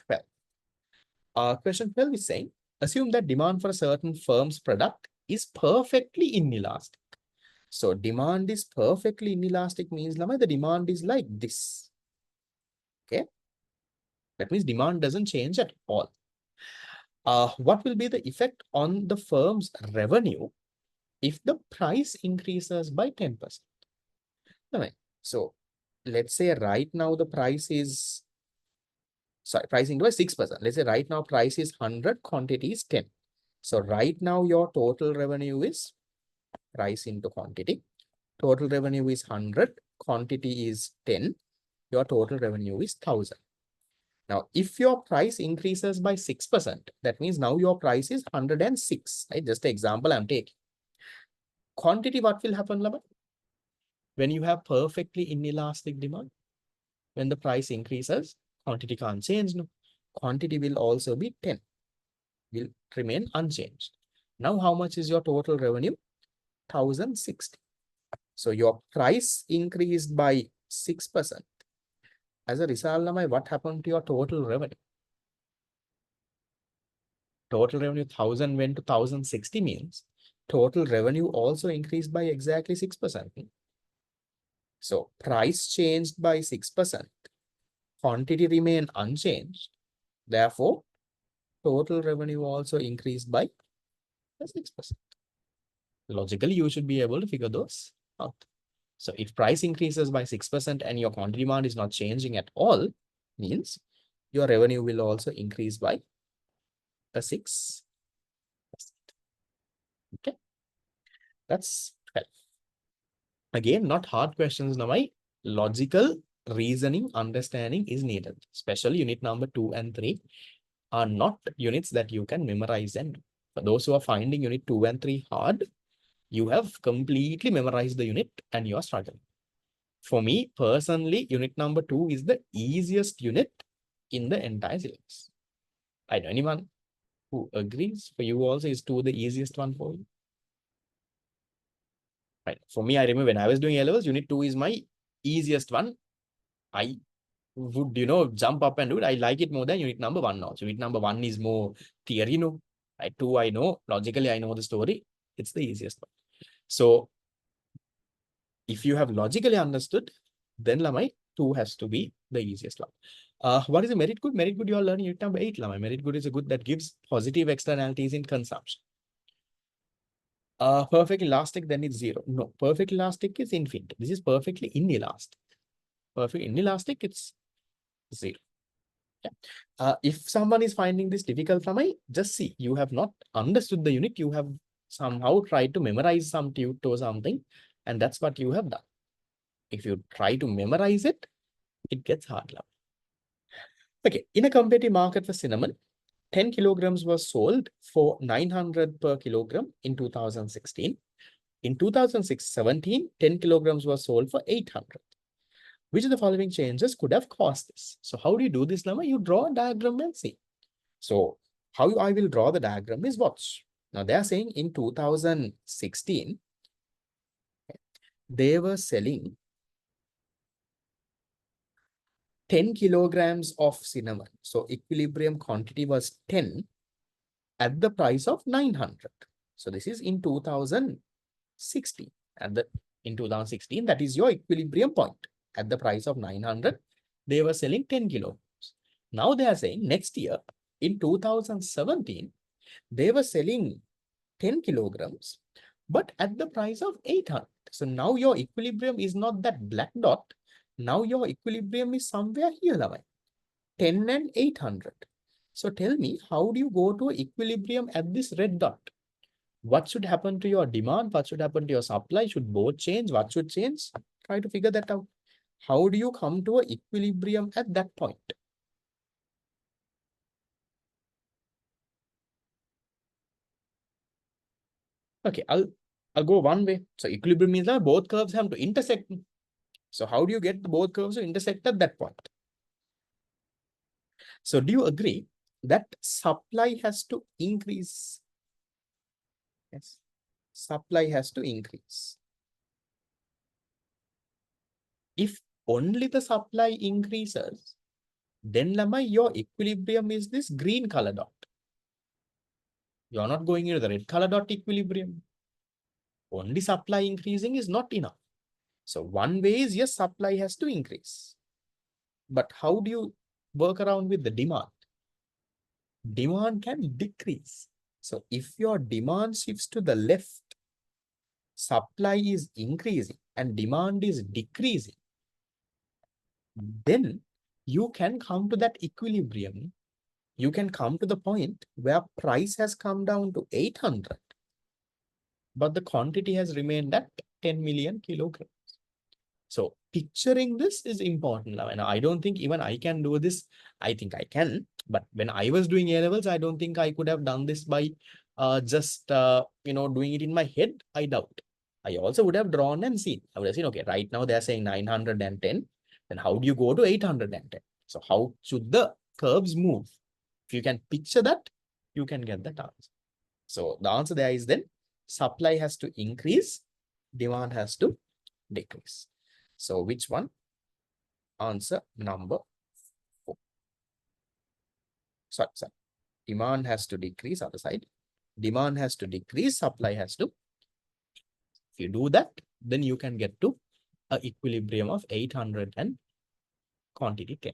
Speaker 1: 12. Question 12 is saying, Assume that demand for a certain firm's product is perfectly inelastic. So demand is perfectly inelastic means the demand is like this. Okay. That means demand doesn't change at all. What will be the effect on the firm's revenue if the price increases by 10%? Right. So let's say right now the price is, sorry, price increase by 6%. Let's say right now price is 100, quantity is 10. So right now your total revenue is price into quantity. Total revenue is 100, quantity is 10. Your total revenue is 1000. Now, if your price increases by 6%, that means now your price is 106, right? Just an example I'm taking. Quantity, what will happen, Lama? When you have perfectly inelastic demand, when the price increases, quantity can't change. No, quantity will also be 10, will remain unchanged. Now, how much is your total revenue? 1060. So your price increased by 6%. As a result, Lama, what happened to your total revenue? Total revenue 1000 went to 1060 means total revenue also increased by exactly 6%. So price changed by 6%, quantity remained unchanged. Therefore, total revenue also increased by 6%. Logically, you should be able to figure those out. So if price increases by 6% and your quantity demand is not changing at all, means your revenue will also increase by a 6%. Okay, that's 12. Again, not hard questions now. My logical reasoning understanding is needed. Especially unit number 2 and 3 are not units that you can memorize. And for those who are finding unit 2 and 3 hard, you have completely memorized the unit and you are struggling. For me, personally, unit number 2 is the easiest unit in the entire syllabus. I know anyone who agrees. For you also, is 2 the easiest one for you? Right. For me, I remember when I was doing A-levels, unit 2 is my easiest one. I would, jump up and do it. I like it more than unit number 1 now. So unit number 1 is more theory, Right? 2, I know. Logically, I know the story. It's the easiest one. So if you have logically understood, then Lamai 2 has to be the easiest one. What is a merit good? Merit good, you are learning unit number 8, Lamai. Merit good is a good that gives positive externalities in consumption. Perfect elastic, then it's 0. No, perfect elastic is infinite. This is perfectly inelastic. Perfect inelastic, it's 0. Yeah. If someone is finding this difficult, Lamai, just see, you have not understood the unit. You have somehow tried to memorize some tute or something, and that's what you have done. If you try to memorize it, it gets hard. Okay, in a competitive market for cinnamon, 10 kilograms was sold for 900 per kilogram in 2016. In 2017, 10 kilograms was sold for 800. Which of the following changes could have caused this? So how do you do this, Lama? You draw a diagram and see. So how I will draw the diagram is watch. Now they are saying in 2016, they were selling 10 kilograms of cinnamon. So equilibrium quantity was 10 at the price of 900. So this is in 2016. In 2016, that is your equilibrium point. At the price of 900, they were selling 10 kilograms. Now they are saying next year, in 2017, they were selling 10 kilograms, but at the price of 800. So now your equilibrium is not that black dot. Now your equilibrium is somewhere here, 10 and 800. So tell me, how do you go to equilibrium at this red dot? What should happen to your demand? What should happen to your supply? Should both change? What should change? Try to figure that out. How do you come to an equilibrium at that point? Okay, I'll go one way. So equilibrium means that both curves have to intersect. So how do you get both curves to intersect at that point? So do you agree that supply has to increase? Yes, supply has to increase. If only the supply increases, then Lama, your equilibrium is this green color dot. You're not going into the red color dot equilibrium. Only supply increasing is not enough. So one way is, yes, supply has to increase. But how do you work around with the demand? Demand can decrease. So if your demand shifts to the left, supply is increasing and demand is decreasing, then you can come to that equilibrium. You can come to the point where price has come down to 800, but the quantity has remained at 10 million kilograms. So picturing this is important now. And I don't think even I can do this. I think I can, but when I was doing A levels, I don't think I could have done this by just doing it in my head. I doubt. I also would have drawn and seen. I would have seen, okay, right now they're saying 910. Then how do you go to 810? So how should the curves move? If you can picture that, you can get that answer. So the answer there is then supply has to increase, demand has to decrease. So which one? Answer number 4. Sorry. Demand has to decrease, other side. Demand has to decrease, supply has to. If you do that, then you can get to an equilibrium of 800 and quantity 10.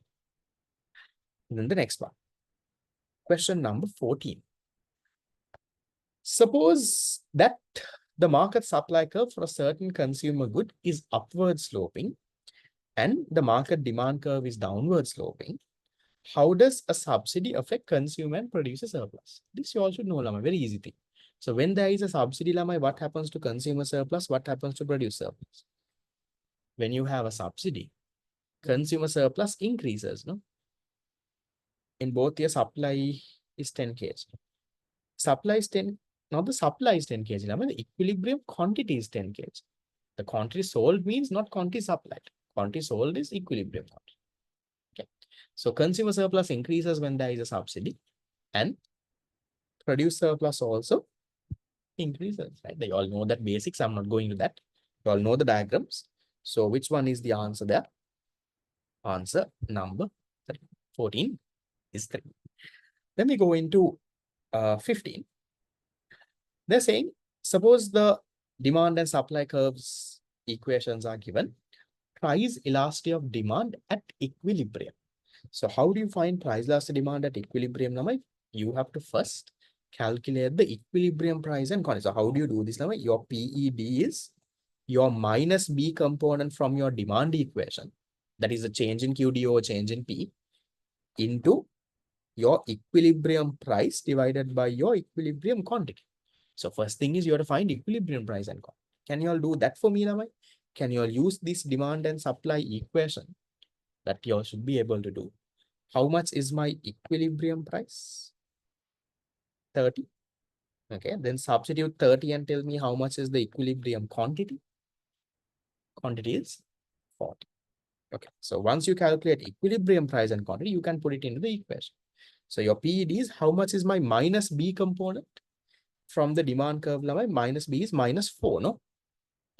Speaker 1: And then the next one. Question number 14. Suppose that the market supply curve for a certain consumer good is upward sloping and the market demand curve is downward sloping. How does a subsidy affect consumer and producer surplus? This you all should know, Lama. Very easy thing. So when there is a subsidy, Lama, what happens to consumer surplus? What happens to producer surplus? When you have a subsidy, consumer surplus increases, no? In both your supply is 10 kg. Supply is 10. Now the supply is 10 kg. Lama, the equilibrium quantity is 10 kg. The quantity sold means not quantity supplied. Quantity sold is equilibrium quantity. Okay. So consumer surplus increases when there is a subsidy and producer surplus also increases, right? They all know that basics. I'm not going to that. You all know the diagrams. So which one is the answer there? Answer number 14 is 3. Then we go into 15. They're saying, suppose the demand and supply curves equations are given. Price elasticity of demand at equilibrium. So how do you find price elasticity demand at equilibrium, Namai? You have to first calculate the equilibrium price and quantity. So how do you do this, Namai? Your PED is your minus B component from your demand equation. That is the change in QD over change in P into your equilibrium price divided by your equilibrium quantity. So first thing is you have to find equilibrium price and quantity. Can you all do that for me, Namai? Can you all use this demand and supply equation that you all should be able to do? How much is my equilibrium price? 30. Okay, then substitute 30 and tell me how much is the equilibrium quantity. Quantity is 40. Okay, so once you calculate equilibrium price and quantity, you can put it into the equation. So your PED is how much is my minus B component from the demand curve level? Minus B is minus 4, no?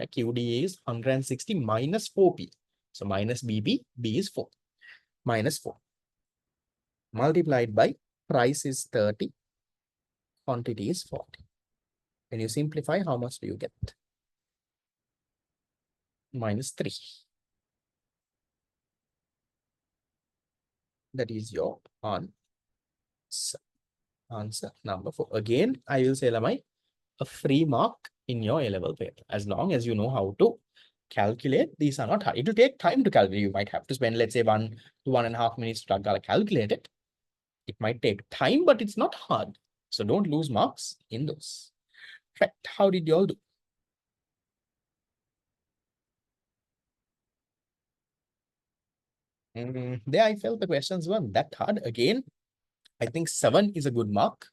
Speaker 1: QD is 160 minus 4P. So minus BB, B is 4. Minus 4. Multiplied by price is 30. Quantity is 40. When you simplify, how much do you get? Minus 3. That is your answer number 4. Again, I will say, Lamai, a free mark in your A-level paper. As long as you know how to calculate, these are not hard. It will take time to calculate. You might have to spend, let's say, 1 to 1.5 minutes to calculate it. It might take time, but it's not hard. So don't lose marks in those. Right. How did you all do? There I felt the questions weren't that hard. Again, I think 7 is a good mark.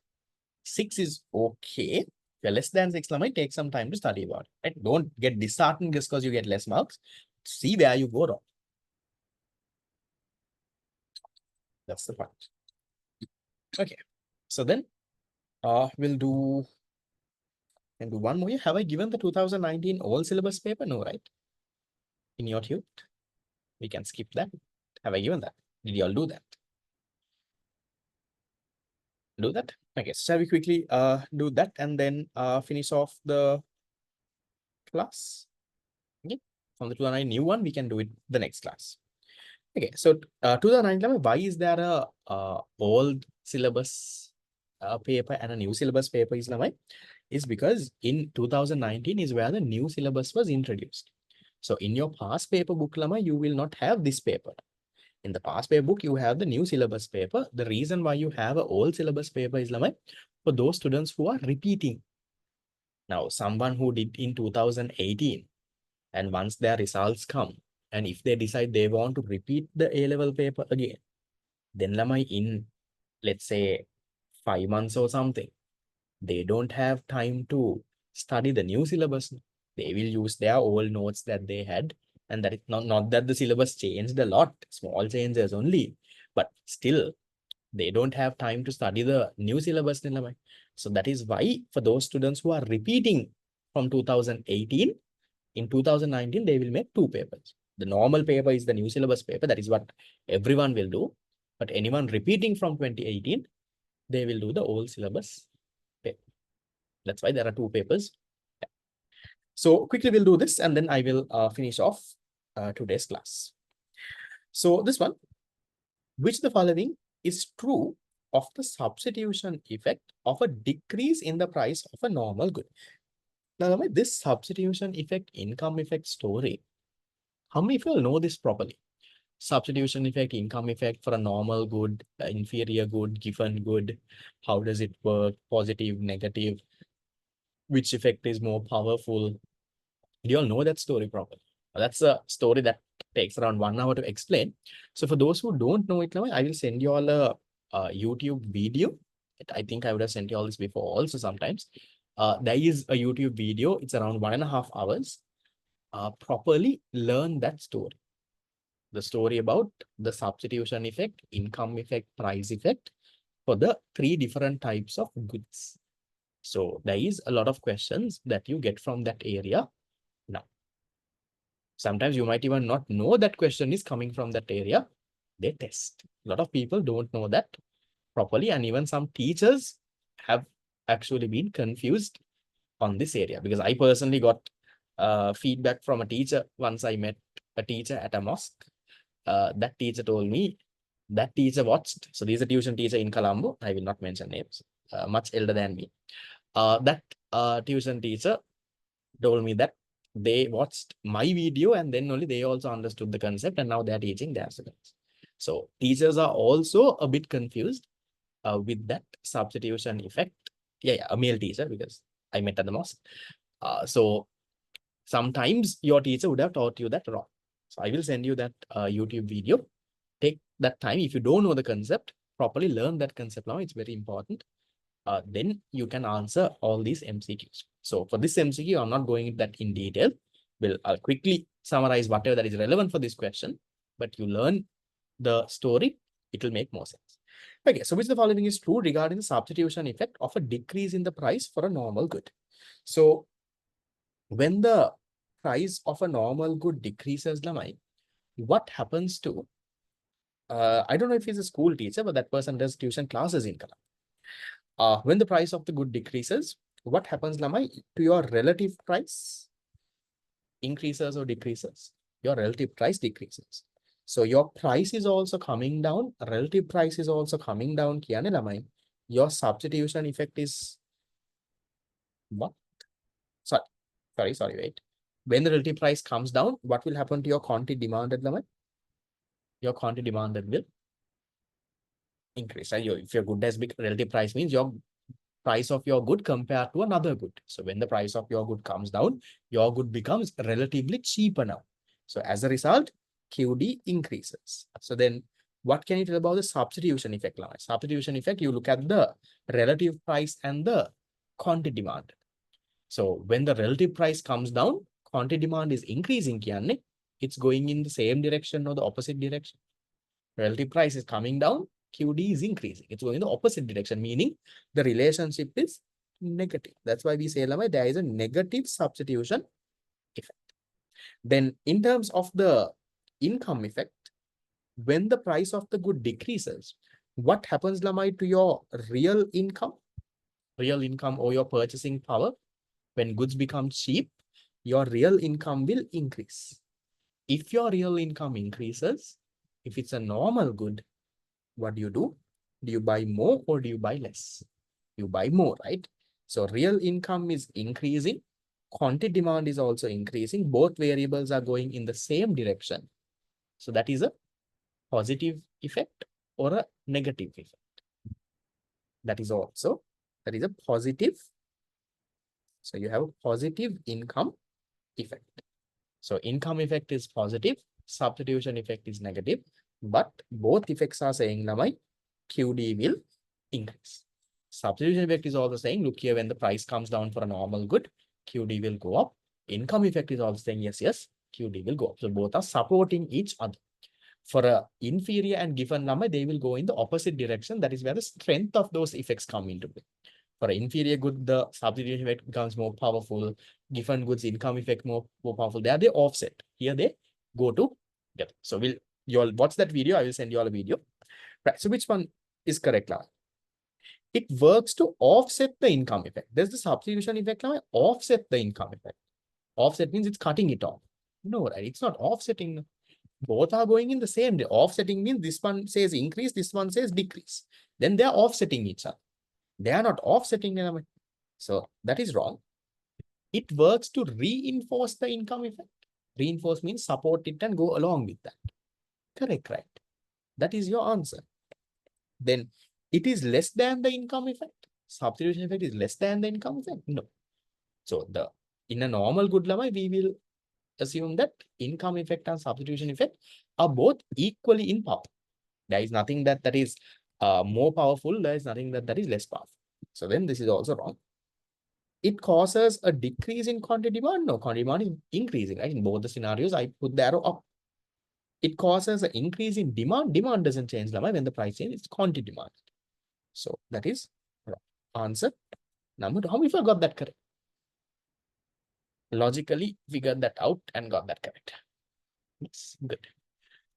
Speaker 1: 6 is okay. If you're less than 6, I might take some time to study about it. Right? Don't get disheartened just because you get less marks. See where you go wrong. That's the point. Okay. So then we'll do one more. Have I given the 2019 all syllabus paper? No, right? In your tube? We can skip that. Have I given that? Did you all do that? Do that? Okay, so shall we quickly do that and then finish off the class? Okay. From the 2009 new one, we can do it the next class. Okay, so 2009, why is there a old syllabus paper and a new syllabus paper is because in 2019 is where the new syllabus was introduced. So in your past paper book, you will not have this paper. In the past paper book, you have the new syllabus paper. The reason why you have an old syllabus paper is for those students who are repeating. Now, someone who did in 2018, and once their results come, and if they decide they want to repeat the A-level paper again, then in, let's say, 5 months or something, they don't have time to study the new syllabus. They will use their old notes that they had. And that is not that the syllabus changed a lot, small changes only, but still they don't have time to study the new syllabus. So that is why for those students who are repeating from 2018, in 2019, they will make two papers. The normal paper is the new syllabus paper. That is what everyone will do. But anyone repeating from 2018, they will do the old syllabus paper. That's why there are two papers. So quickly we'll do this and then I will finish off today's class. So this one, which the following is true of the substitution effect of a decrease in the price of a normal good. Now, this substitution effect, income effect story, how many of you all know this properly? Substitution effect, income effect for a normal good, inferior good, given good. How does it work? Positive, negative. Which effect is more powerful? Do you all know that story properly? That's a story that takes around 1 hour to explain. So for those who don't know it now, I will send you all a YouTube video. I think I would have sent you all this before also sometimes. There is a YouTube video. It's around 1.5 hours. Properly learn that story. The story about the substitution effect, income effect, price effect for the 3 different types of goods. So there is a lot of questions that you get from that area. Now, sometimes you might even not know that question is coming from that area. They test. A lot of people don't know that properly. And even some teachers have actually been confused on this area because I personally got feedback from a teacher once I met a teacher at a mosque. That teacher told me that teacher watched. So there's a tuition teacher in Colombo. I will not mention names. Much elder than me. That tuition teacher told me that they watched my video and then only they also understood the concept and now they're teaching their students. So teachers are also a bit confused with that substitution effect. Yeah, a male teacher because I met at the mosque. So sometimes your teacher would have taught you that wrong. So I will send you that YouTube video. Take that time. If you don't know the concept, properly learn that concept now. It's very important. Then you can answer all these MCQs. So for this MCQ, I'm not going into that in detail. I'll quickly summarize whatever that is relevant for this question, but you learn the story, it will make more sense. Okay, so which the following is true regarding the substitution effect of a decrease in the price for a normal good. So when the price of a normal good decreases, what happens to, I don't know if he's a school teacher, but that person does tuition classes in Kannada. When the price of the good decreases, what happens, to your relative price? Increases or decreases? Your relative price decreases. So your price is also coming down. Relative price is also coming down. Your substitution effect is what? Sorry, wait. When the relative price comes down, what will happen to your quantity demanded, Your quantity demanded will increase. Right? If your good has big relative price means your price of your good compared to another good. So when the price of your good comes down, your good becomes relatively cheaper now. So as a result, QD increases. So then what can you tell about the substitution effect? Substitution effect, you look at the relative price and the quantity demand. So when the relative price comes down, quantity demand is increasing. It's going in the same direction or the opposite direction. Relative price is coming down, QD is increasing. It's going in the opposite direction, meaning the relationship is negative. That's why we say there is a negative substitution effect. Then in terms of the income effect, when the price of the good decreases, what happens to your real income? real income or your purchasing power, when goods become cheap, your real income will increase. If your real income increases, if it's a normal good, what do? Do you buy more or do you buy less? You buy more, right? So real income is increasing. Quantity demand is also increasing. Both variables are going in the same direction. So that is a positive effect or a negative effect. That is a positive. So you have a positive income effect. So income effect is positive, substitution effect is negative, but both effects are saying Lamai, QD will increase. Substitution effect is also saying, look here, when the price comes down for a normal good, QD will go up. Income effect is also saying, yes, QD will go up. So both are supporting each other. For a inferior and given number, they will go in the opposite direction. That is where the strength of those effects come into play. For an inferior good, the substitution effect becomes more powerful. Given goods, income effect more powerful. There they offset. Here they go together. So you all watch that video. I will send you all a video. Right. So which one is correct now? It works to offset the income effect. There's the substitution effect now. Offset the income effect. Offset means it's cutting it off. No, right? It's not offsetting. Both are going in the same day. Offsetting means this one says increase, this one says decrease. Then they are offsetting each other. They are not offsetting them. So that is wrong. It works to reinforce the income effect. Reinforce means support it and go along with that. Correct, right? That is your answer. Then it is less than the income effect. Substitution effect is less than the income effect. No. So in a normal good level, we will assume that income effect and substitution effect are both equally in power. There is nothing that is more powerful. There is nothing that is less powerful. So then this is also wrong. It causes a decrease in quantity demand. No, quantity demand is increasing. Right? In both the scenarios, I put the arrow up. It causes an increase in demand. Demand doesn't change when the price changes. It's quantity demand. So that is wrong. Answer number 2. How many of you got that correct? Logically, figured that out and got that correct. Yes, good.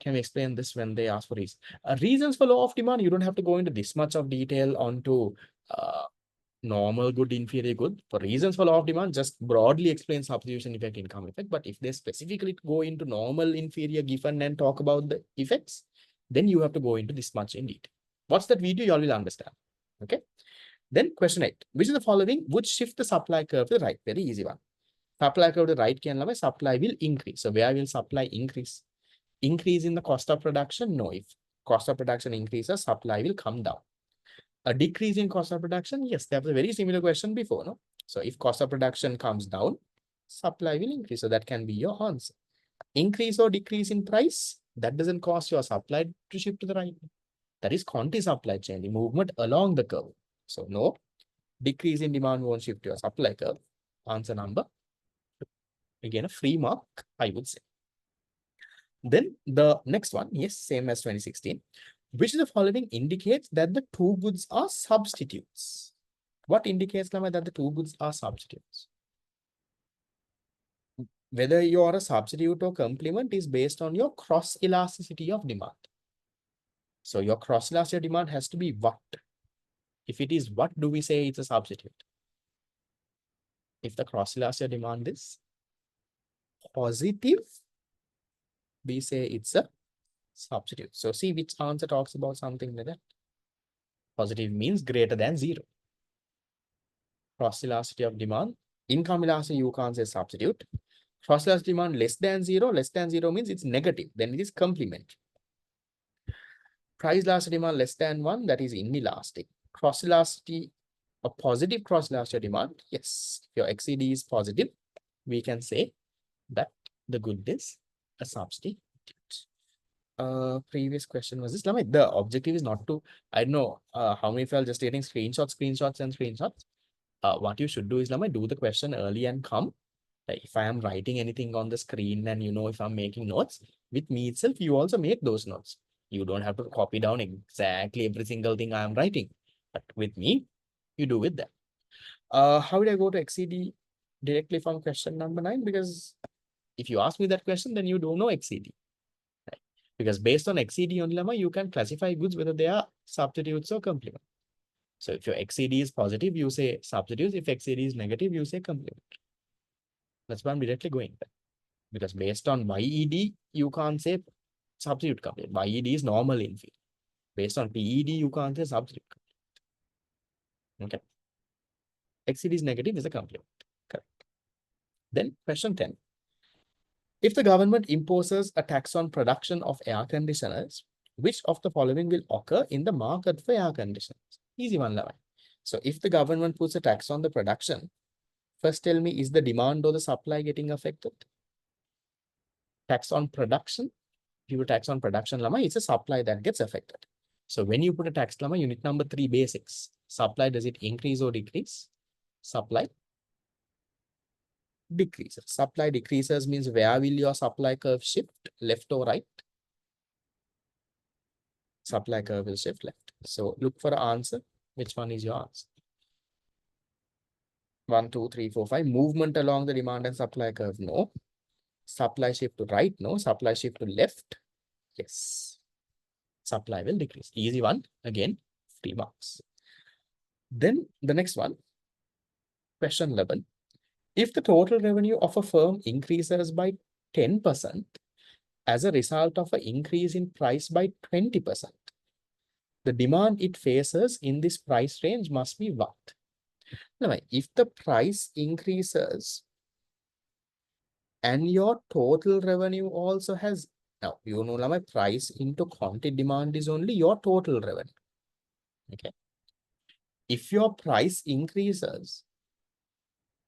Speaker 1: Can we explain this when they ask for reasons? Reasons for law of demand, you don't have to go into this much of detail onto normal good, inferior good. For reasons for law of demand, just broadly explain substitution effect, income effect. But if they specifically go into normal, inferior, given and talk about the effects, then you have to go into this much in detail. Watch that video, you all will understand. Okay. Then question 8. Which of the following would shift the supply curve to the right? Very easy one. Supply curve to the right can supply will increase. So where will supply increase? Increase in the cost of production? No. If cost of production increases, supply will come down. A decrease in cost of production? Yes, that was a very similar question before. No? So if cost of production comes down, supply will increase. So that can be your answer. Increase or decrease in price? That doesn't cause your supply to shift to the right. That is quantity supply chain, the movement along the curve. So no, decrease in demand won't shift your supply curve. Answer number 2. Again, a free mark, I would say. Then the next one, yes, same as 2016. Which of the following indicates that the two goods are substitutes? What indicates that the two goods are substitutes? Whether you are a substitute or complement is based on your cross elasticity of demand. So your cross elasticity demand has to be what? If it is what, do we say it's a substitute? If the cross elasticity demand is positive, we say it's a substitute. So see which answer talks about something like that. Positive means greater than 0. Cross elasticity of demand. Income elasticity, you can't say substitute. Cross elasticity demand less than 0. Less than 0 means it's negative. Then it is complement. Price elasticity demand less than 1, that is inelastic. Cross elasticity, a positive cross elasticity demand. Yes, if your XCD is positive, we can say that the good is a substitute. Previous question was this. The objective is not to, I don't know how many of you are just getting screenshots. What you should do is do the question early and come. Like if I am writing anything on the screen and if I'm making notes, with me itself, you also make those notes. You don't have to copy down exactly every single thing I am writing. But with me, you do with that. How did I go to XCD directly from question number 9? Because if you ask me that question, then you don't know XCD. Right? Because based on XCD only, you can classify goods whether they are substitutes or complement. So if your XCD is positive, you say substitutes. If XCD is negative, you say complement. That's why I'm directly going there. Because based on YED, you can't say substitute complement. YED is normal in field. Based on PED, you can't say substitute complement. Okay. XCD is negative is a complement. Correct. Then question 10. If the government imposes a tax on production of air conditioners, which of the following will occur in the market for air conditioners? Easy one, Lavan. So if the government puts a tax on the production, first tell me, is the demand or the supply getting affected? Tax on production, if you put tax on production, Lama, it's a supply that gets affected. So when you put a tax, Lama, unit number 3 basics. Supply, does it increase or decrease? Supply decreases. Supply decreases means where will your supply curve shift, left or right? Supply curve will shift left. So look for an answer. Which one is your answer? 1, 2, 3, 4, 5. Movement along the demand and supply curve, no. Supply shift to right, no. Supply shift to left, yes. Supply will decrease. Easy one. Again, 3 marks. Then the next one, question 11. If the total revenue of a firm increases by 10% as a result of an increase in price by 20%, the demand it faces in this price range must be what? Now, if the price increases and your total revenue also has, now you know, my price into quantity demand is only your total revenue. Okay. If your price increases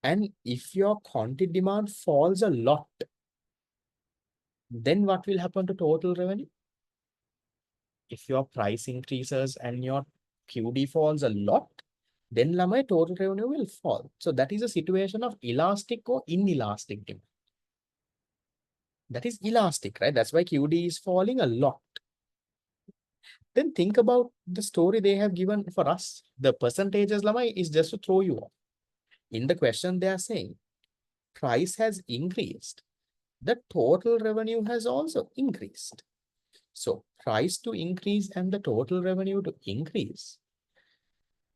Speaker 1: and if your quantity demand falls a lot, then what will happen to total revenue? If your price increases and your QD falls a lot, then my total revenue will fall. So that is a situation of elastic or inelastic demand. That is elastic, right? That's why QD is falling a lot. Then think about the story they have given for us. The percentages, Lamai, is just to throw you off. In the question, they are saying price has increased. The total revenue has also increased. So price to increase and the total revenue to increase.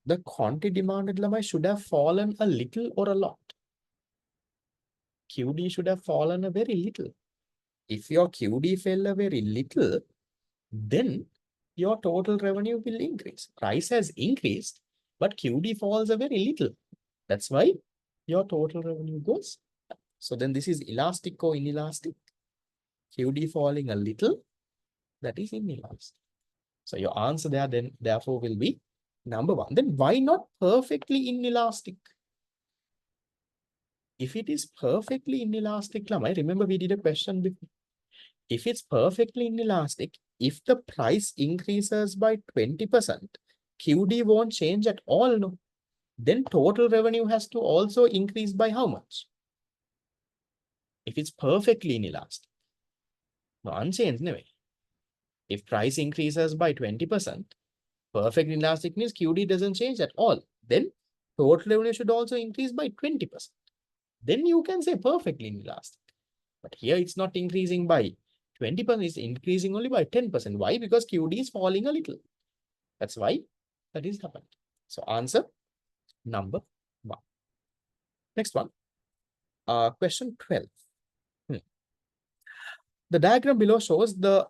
Speaker 1: The quantity demanded, Lamai, should have fallen a little or a lot. QD should have fallen a very little. If your QD fell a very little, then your total revenue will increase. Price has increased, but QD falls a very little. That's why your total revenue goes up. So then this is elastic or inelastic. QD falling a little, that is inelastic. So your answer there then therefore will be number 1. Then why not perfectly inelastic? If it is perfectly inelastic, I remember we did a question before. If it's perfectly inelastic, if the price increases by 20%, QD won't change at all, no? Then total revenue has to also increase by how much? If it's perfectly inelastic. No, unchanged, no way. If price increases by 20%, perfect inelastic means QD doesn't change at all. Then total revenue should also increase by 20%. Then you can say perfectly inelastic. But here it's not increasing by 20%, it's increasing only by 10%. Why? Because QD is falling a little. That's why that is happened. So answer number 1. Next one. Question 12. The diagram below shows the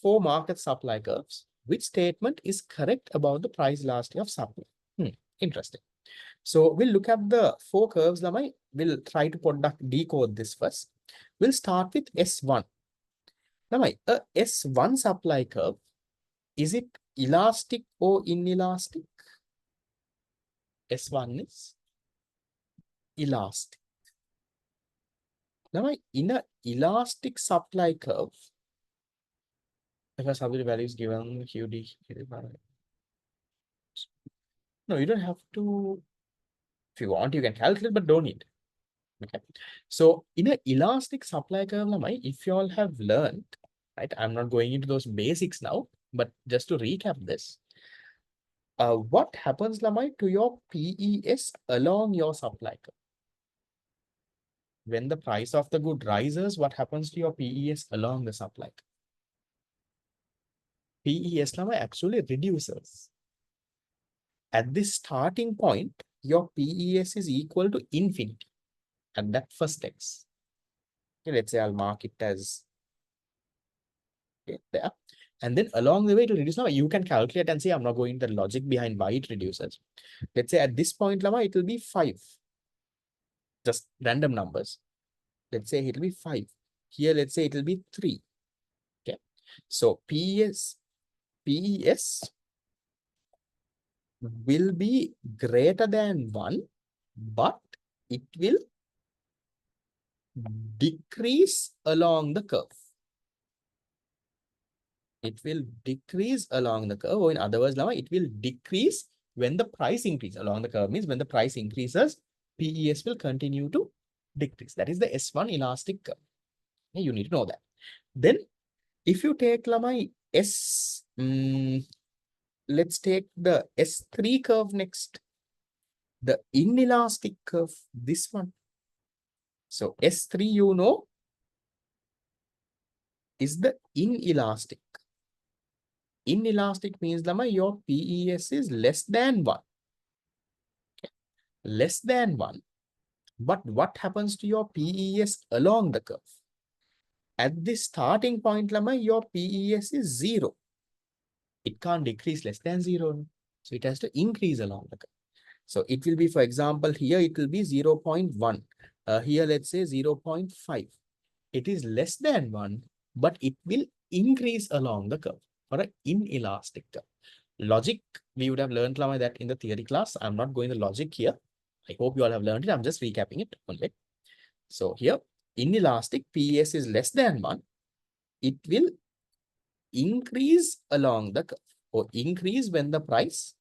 Speaker 1: 4 market supply curves. Which statement is correct about the price elasticity of supply? Interesting. So we'll look at the 4 curves. Lamai. We'll try to decode this first. We'll start with S1. Lamai, a S1 supply curve, is it elastic or inelastic? S1 is elastic. Now, in an elastic supply curve, if a subsidy value is given QD, no, you don't have to. If you want, you can calculate, but don't need. Okay. So in an elastic supply curve, if you all have learned, right? I'm not going into those basics now, but just to recap this. What happens, Lamai, to your PES along your supply curve? When the price of the good rises, what happens to your PES along the supply curve? PES, Lamai, actually reduces. At this starting point, your PES is equal to infinity at that first x. Okay, let's say I'll mark it as there. And then along the way it will reduce. Now you can calculate and say, I'm not going the logic behind why it reduces. Let's say at this point, Lama, it will be 5. Just random numbers. Let's say it will be 5. Here, let's say it will be 3. Okay. So PES will be greater than 1, but it will decrease along the curve. It will decrease along the curve, or in other words, it will decrease when the price increases. Along the curve means when the price increases, PES will continue to decrease. That is the S1 elastic curve. You need to know that. Then, if you take let's take the S3 curve next. The inelastic curve, this one. So S3, you know, is the inelastic. Inelastic means your PES is less than 1. Okay. Less than 1. But what happens to your PES along the curve? At this starting point, your PES is 0. It can't decrease less than 0. So it has to increase along the curve. So it will be, for example, here it will be 0.1. Here, let's say 0.5. It is less than 1, but it will increase along the curve for an inelastic curve. Logic, we would have learned that in the theory class. I'm not going the logic here. I hope you all have learned it. I'm just recapping it only. So here, inelastic PES is less than 1. It will increase along the curve, or increase when the price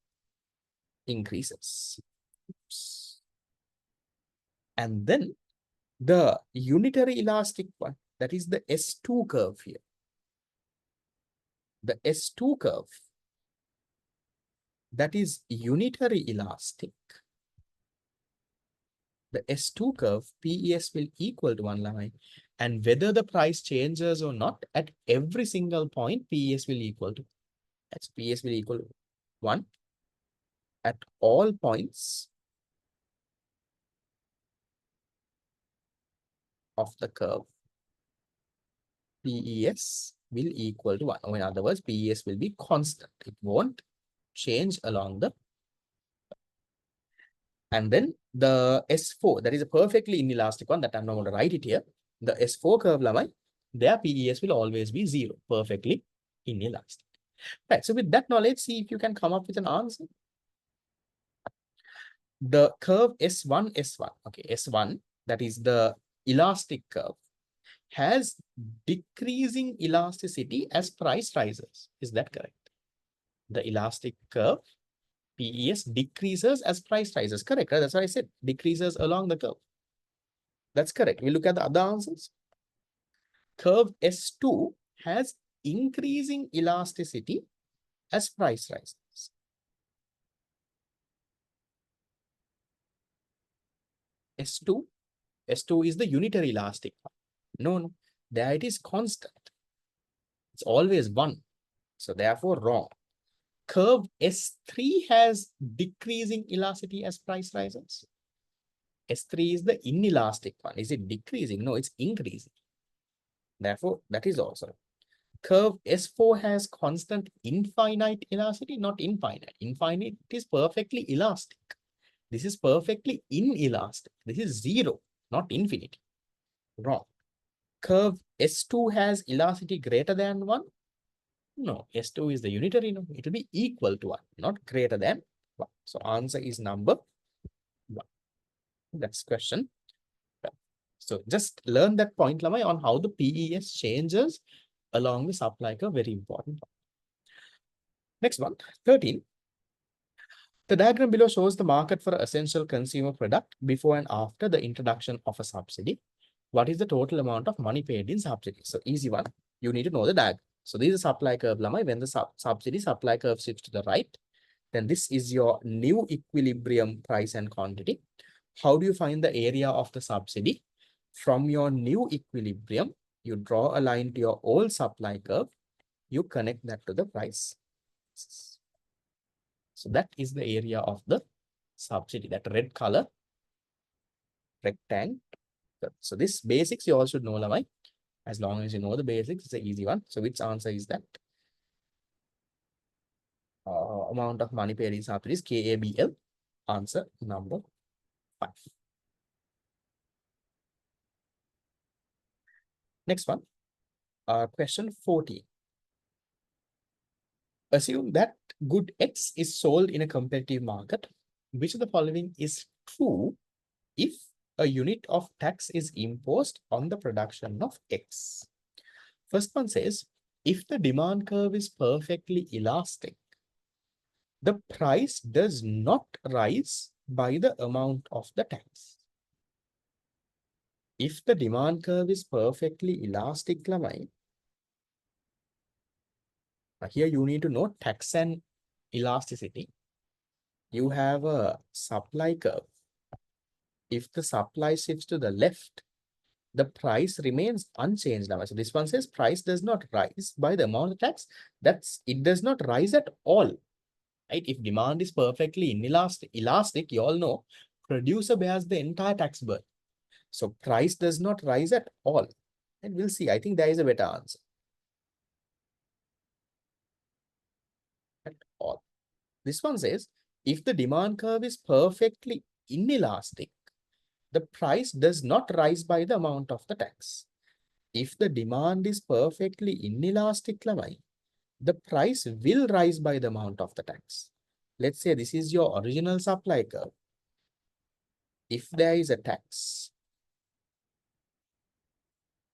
Speaker 1: increases. Oops. And then the unitary elastic one, that is the S2 curve here. The S2 curve, that is unitary elastic. The S2 curve, PES will equal to 1 line. And whether the price changes or not, at every single point, PES will equal to. That's PES will equal to 1 at all points of the curve. PES will equal to 1. Or in other words, PES will be constant. It won't change along the. And then the S4, that is a perfectly inelastic one that I'm not going to write it here. The S4 curve, their PES will always be 0, perfectly inelastic. Right. So with that knowledge, see if you can come up with an answer. The curve S1, okay, S1, that is the elastic curve, has decreasing elasticity as price rises. Is that correct? The elastic curve, PES, decreases as price rises. Correct, right? That's what I said. Decreases along the curve. That's correct. We look at the other answers. Curve S2 has increasing elasticity as price rises. S2 is the unitary elastic one. No, there it is constant. It's always 1. So therefore wrong. Curve S3 has decreasing elasticity as price rises. S3 is the inelastic one. Is it decreasing? No, it's increasing. Therefore, that is also. Curve S4 has constant infinite elasticity, not infinite. Infinite is perfectly elastic. This is perfectly inelastic. This is 0, not infinity. Wrong. Curve S2 has elasticity greater than 1. No, S2 is the unitary. No, it will be equal to 1, not greater than 1. So answer is number 1. That's question. So just learn that point, Lamai, on how the PES changes along the supply curve. Very important. Next one, 13. The diagram below shows the market for an essential consumer product before and after the introduction of a subsidy. What is the total amount of money paid in subsidy? So easy one. You need to know the diagram. So this is a supply curve, Lamai. When the subsidy supply curve shifts to the right, then this is your new equilibrium price and quantity. How do you find the area of the subsidy? From your new equilibrium, you draw a line to your old supply curve. You connect that to the price. So that is the area of the subsidy, that red color rectangle. So this basics you all should know, Lamai. As long as you know the basics, it's an easy one. So which answer is that? Amount of money paid in subsidy is KABL. Answer number 5. Next one, question 14. Assume that good X is sold in a competitive market. Which of the following is true if a unit of tax is imposed on the production of X? First one says, if the demand curve is perfectly elastic, the price does not rise by the amount of the tax. If the demand curve is perfectly elastic, Lamai, here you need to know tax and elasticity. You have a supply curve. If the supply shifts to the left, the price remains unchanged. Now, so this one says price does not rise by the amount of tax. It does not rise at all. Right? If demand is perfectly elastic, you all know producer bears the entire tax burden. So price does not rise at all. And we'll see. I think there is a better answer. At all. This one says if the demand curve is perfectly inelastic, the price does not rise by the amount of the tax. If the demand is perfectly inelastic, the price will rise by the amount of the tax. Let's say this is your original supply curve. If there is a tax,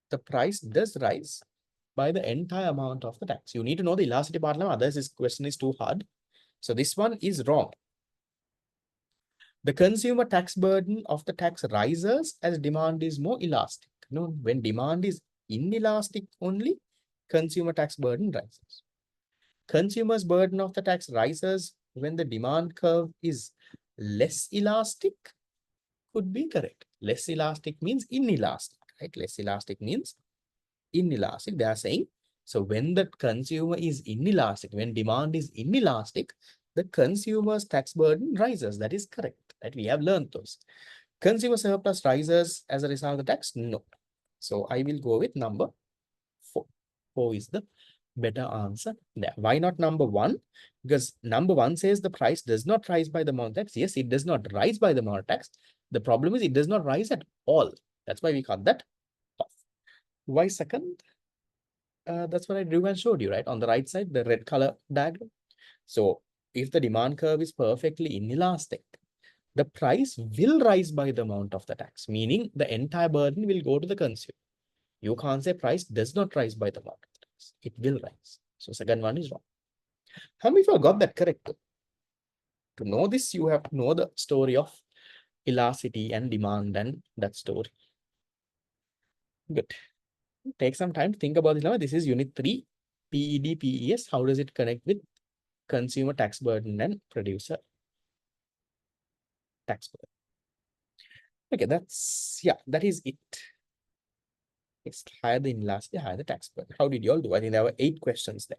Speaker 1: the price does rise by the entire amount of the tax. You need to know the elasticity part now, otherwise this question is too hard. So this one is wrong. The consumer tax burden of the tax rises as demand is more elastic. No, when demand is inelastic only, consumer tax burden rises. Consumer's burden of the tax rises when the demand curve is less elastic. Could be correct. Less elastic means inelastic, right? Less elastic means inelastic. They are saying, so when the consumer is inelastic, when demand is inelastic, the consumer's tax burden rises. That is correct. Right? We have learned those. Consumer surplus rises as a result of the tax? No. So I will go with number 4. 4 is the better answer there. Why not number 1? Because number 1 says the price does not rise by the amount of tax. Yes, it does not rise by the amount of tax. The problem is it does not rise at all. That's why we cut that off. Why second? That's what I drew and showed you, right? On the right side, the red color diagram. So if the demand curve is perfectly inelastic, the price will rise by the amount of the tax, meaning the entire burden will go to the consumer. You can't say price does not rise by the amount of the tax. It will rise. So second one is wrong. How many of you got that correct? To know this, you have to know the story of elasticity and demand and that story. Good. Take some time to think about this now. This is unit 3, PED, PES. How does it connect with consumer tax burden and producer tax burden? Okay, that is it. It's higher the inelasticity, higher the tax burden. How did you all do? I think there were 8 questions there.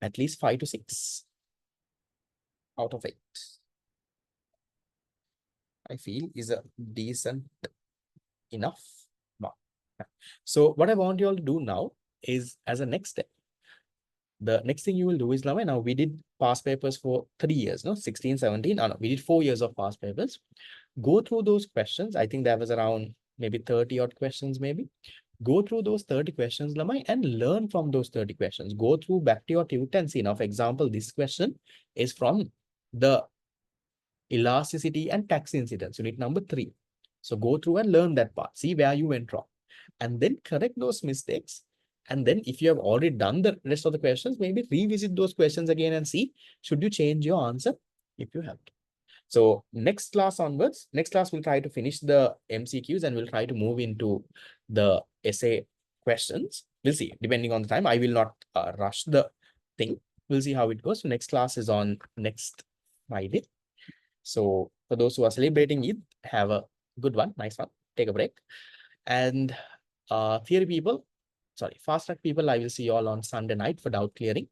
Speaker 1: At least 5 to 6 out of 8. I feel is a decent enough mark. So what I want you all to do now is, as a next step, the next thing you will do is now we did past papers for 3 years, no, 16, 17. No, we did 4 years of past papers. Go through those questions. I think there was around maybe 30 odd questions, maybe. Go through those 30 questions, Lamai, and learn from those 30 questions. Go through back to your tutor and see. Now, for example, this question is from the elasticity and tax incidence, unit number 3. So go through and learn that part. See where you went wrong. And then correct those mistakes. And then if you have already done the rest of the questions, maybe revisit those questions again and see, should you change your answer if you have to. So next class onwards, next class we'll try to finish the MCQs and we'll try to move into the essay questions. We'll see, depending on the time. I will not rush the thing. We'll see how it goes. So next class is on next Friday. So for those who are celebrating Eid, have a good one, nice one. Take a break. And theory people, sorry, fast track people, I will see you all on Sunday night for doubt clearing.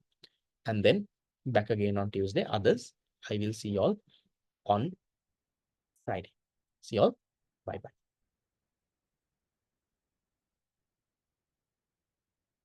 Speaker 1: And then back again on Tuesday. Others, I will see you all on Friday. See you all. Bye bye.